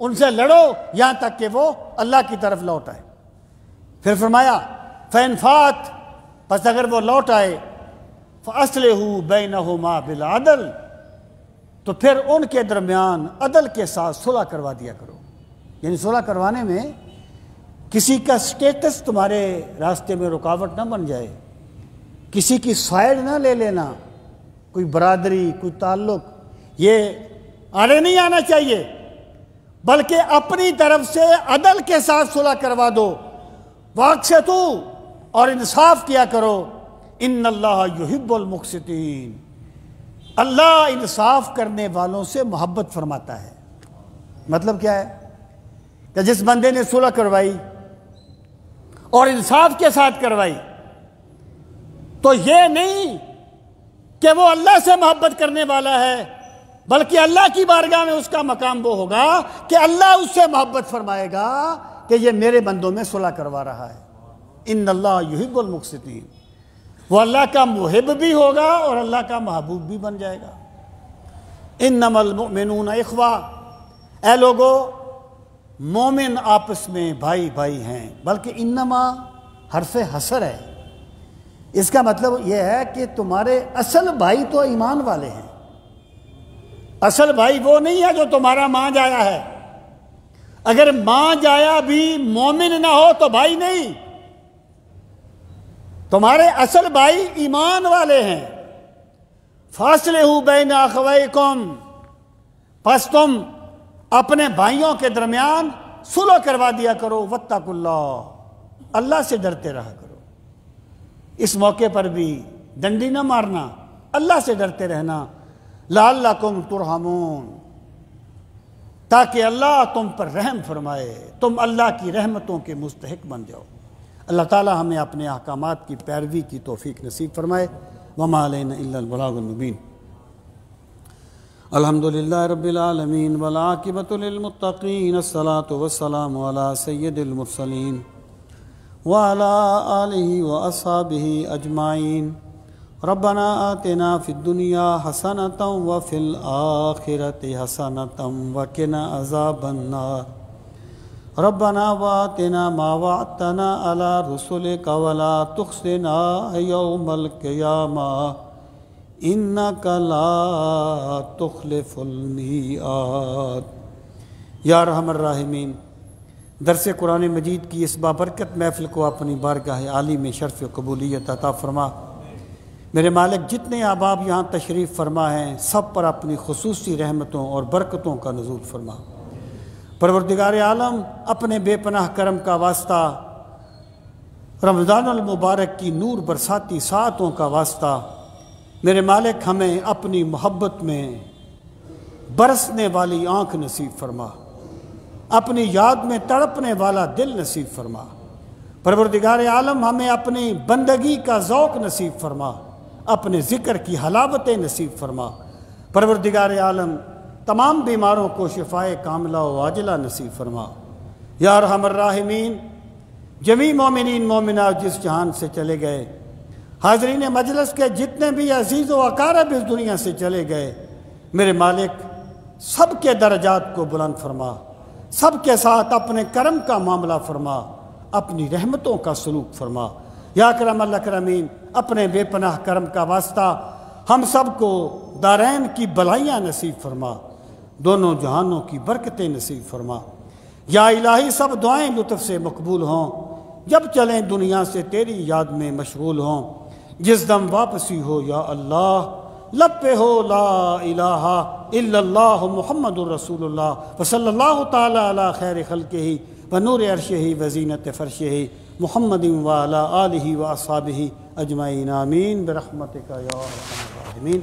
ان سے لڑو یہاں تک کہ وہ اللہ کی طرف لوٹ آئے۔ پھر فرمایا فَإِنْ فَاتَ، پس اگر وہ لوٹ آئے، فَأَصْلِحُوا بَيْنَهُمَا بِالْعَدْلِ، تو پھر ان کے درمیان عدل کے ساتھ صلح کروا دیا کرو۔ یعنی صلح کروانے میں کسی کا سٹیٹس تمہارے راستے میں رکاوٹ نہ بن جائے، کسی کی سائیڈ نہ لے لینا، کوئی برادری، کوئی تعلق، یہ آڑے نہیں آنا چاہیے، بلکہ اپنی طرف سے عدل کے ساتھ صلح کروا دو۔ وَاقْسِطُوا، اور انصاف کیا کرو، ان اللہ یحب المقسطین، اللہ انصاف کرنے والوں سے محبت فرماتا ہے۔ مطلب کیا ہے؟ کہ جس بندے نے صلح کروائی اور انصاف کے ساتھ کروائی تو یہ نہیں کہ وہ اللہ سے محبت کرنے والا ہے، بلکہ اللہ کی بارگاہ میں اس کا مقام وہ ہوگا کہ اللہ اس سے محبت فرمائے گا کہ یہ میرے بندوں میں صلح کروا رہا ہے۔ ان اللہ یحب المقسطین، وہ اللہ کا محب بھی ہوگا اور اللہ کا محبوب بھی بن جائے گا۔ انما المؤمنون اخوہ، اے لوگو مومن آپس میں بھائی بھائی ہیں، بلکہ انما حرف حصر ہے، اس کا مطلب یہ ہے کہ تمہارے اصل بھائی تو ایمان والے ہیں، اصل بھائی وہ نہیں ہے جو تمہارا ماں جایا ہے۔ اگر ماں جایا بھی مومن نہ ہو تو بھائی نہیں، تمہارے اصل بھائی ایمان والے ہیں۔ فاصلحوا بین اخویکم، پس تم اپنے بھائیوں کے درمیان صلح کروا دیا کرو۔ واتقوا اللہ، اللہ سے ڈرتے رہا کرو۔ اس موقع پر بھی ڈنڈی نہ مارنا، اللہ سے ڈرتے رہنا۔ لعلکم ترحمون، تاکہ اللہ تم پر رحم فرمائے، تم اللہ کی رحمتوں کے مستحق بن جاؤ۔ اللہ تعالی ہمیں اپنے احکامات کی پیروی کی توفیق نصیب فرمائے۔ وما علینا الا البلاغ المبین۔ الحمدللہ رب العالمین والعاقبۃ للمتقین، الصلاۃ والسلام علی سید المرسلین وعلی آلہ واصحابہ اجمعین۔ ربنا آتنا فی الدنیا حسنۃ وفی الآخرۃ حسنۃ وقنا عذاب النار۔ ربنا وآتنا ما وعدتنا علی رسلک ولا تخزنا یوم القیامہ انک لا تخلف المیعاد۔ یا ارحم الراحمین، درس قرآن مجید کی اس بابرکت محفل کو اپنی بارگاہ عالی میں شرف و قبولیت عطا فرما۔ میرے مالک، جتنے احباب یہاں تشریف فرما ہیں سب پر اپنی خصوصی رحمتوں اور برکتوں کا نزول فرما۔ پروردگار عالم، اپنے بے پناہ کرم کا واسطہ، رمضان المبارک کی نور برساتی ساعتوں کا واسطہ، میرے مالک ہمیں اپنی محبت میں برسنے والی آنکھ نصیب فرما، اپنی یاد میں تڑپنے والا دل نصیب فرما۔ پروردگار عالم، ہمیں اپنی بندگی کا ذوق نصیب فرما، اپنے ذکر کی حلاوتیں نصیب فرما۔ پروردگار عالم، تمام بیماروں کو شفائے کاملہ و عاجلہ نصیب فرما۔ یا ارحم الراحمین، جمیع مومنین مومنات جس جہان سے چلے گئے، حاضرین مجلس کے جتنے بھی عزیز و اقارب اس دنیا سے چلے گئے، میرے مالک سب کے درجات کو بلند فرما، سب کے ساتھ اپنے کرم کا معاملہ فرما، اپنی رحمتوں کا سلوک فرما۔ یا اکرم الاکرمین، اپنے بے پناہ کرم کا واسطہ ہم سب کو دارین کی بلائیاں نصیب فرما، دونوں جہانوں کی برکتیں نصیب فرما۔ یا الہی، سب دعائیں لطف سے مقبول ہوں، جب چلیں دنیا سے تیری یاد میں مشغول ہوں۔ جس دم واپسی ہو یا اللہ، لب پہ ہو لا الہ الا اللہ محمد الرسول اللہ، وصلی اللہ تعالی علی خیر خلقہ ونور عرشہ وزینت فرشہ محمد وعلی آلہ واصحابہ اجمعین، آمین برحمتک یا ارحم الراحمین۔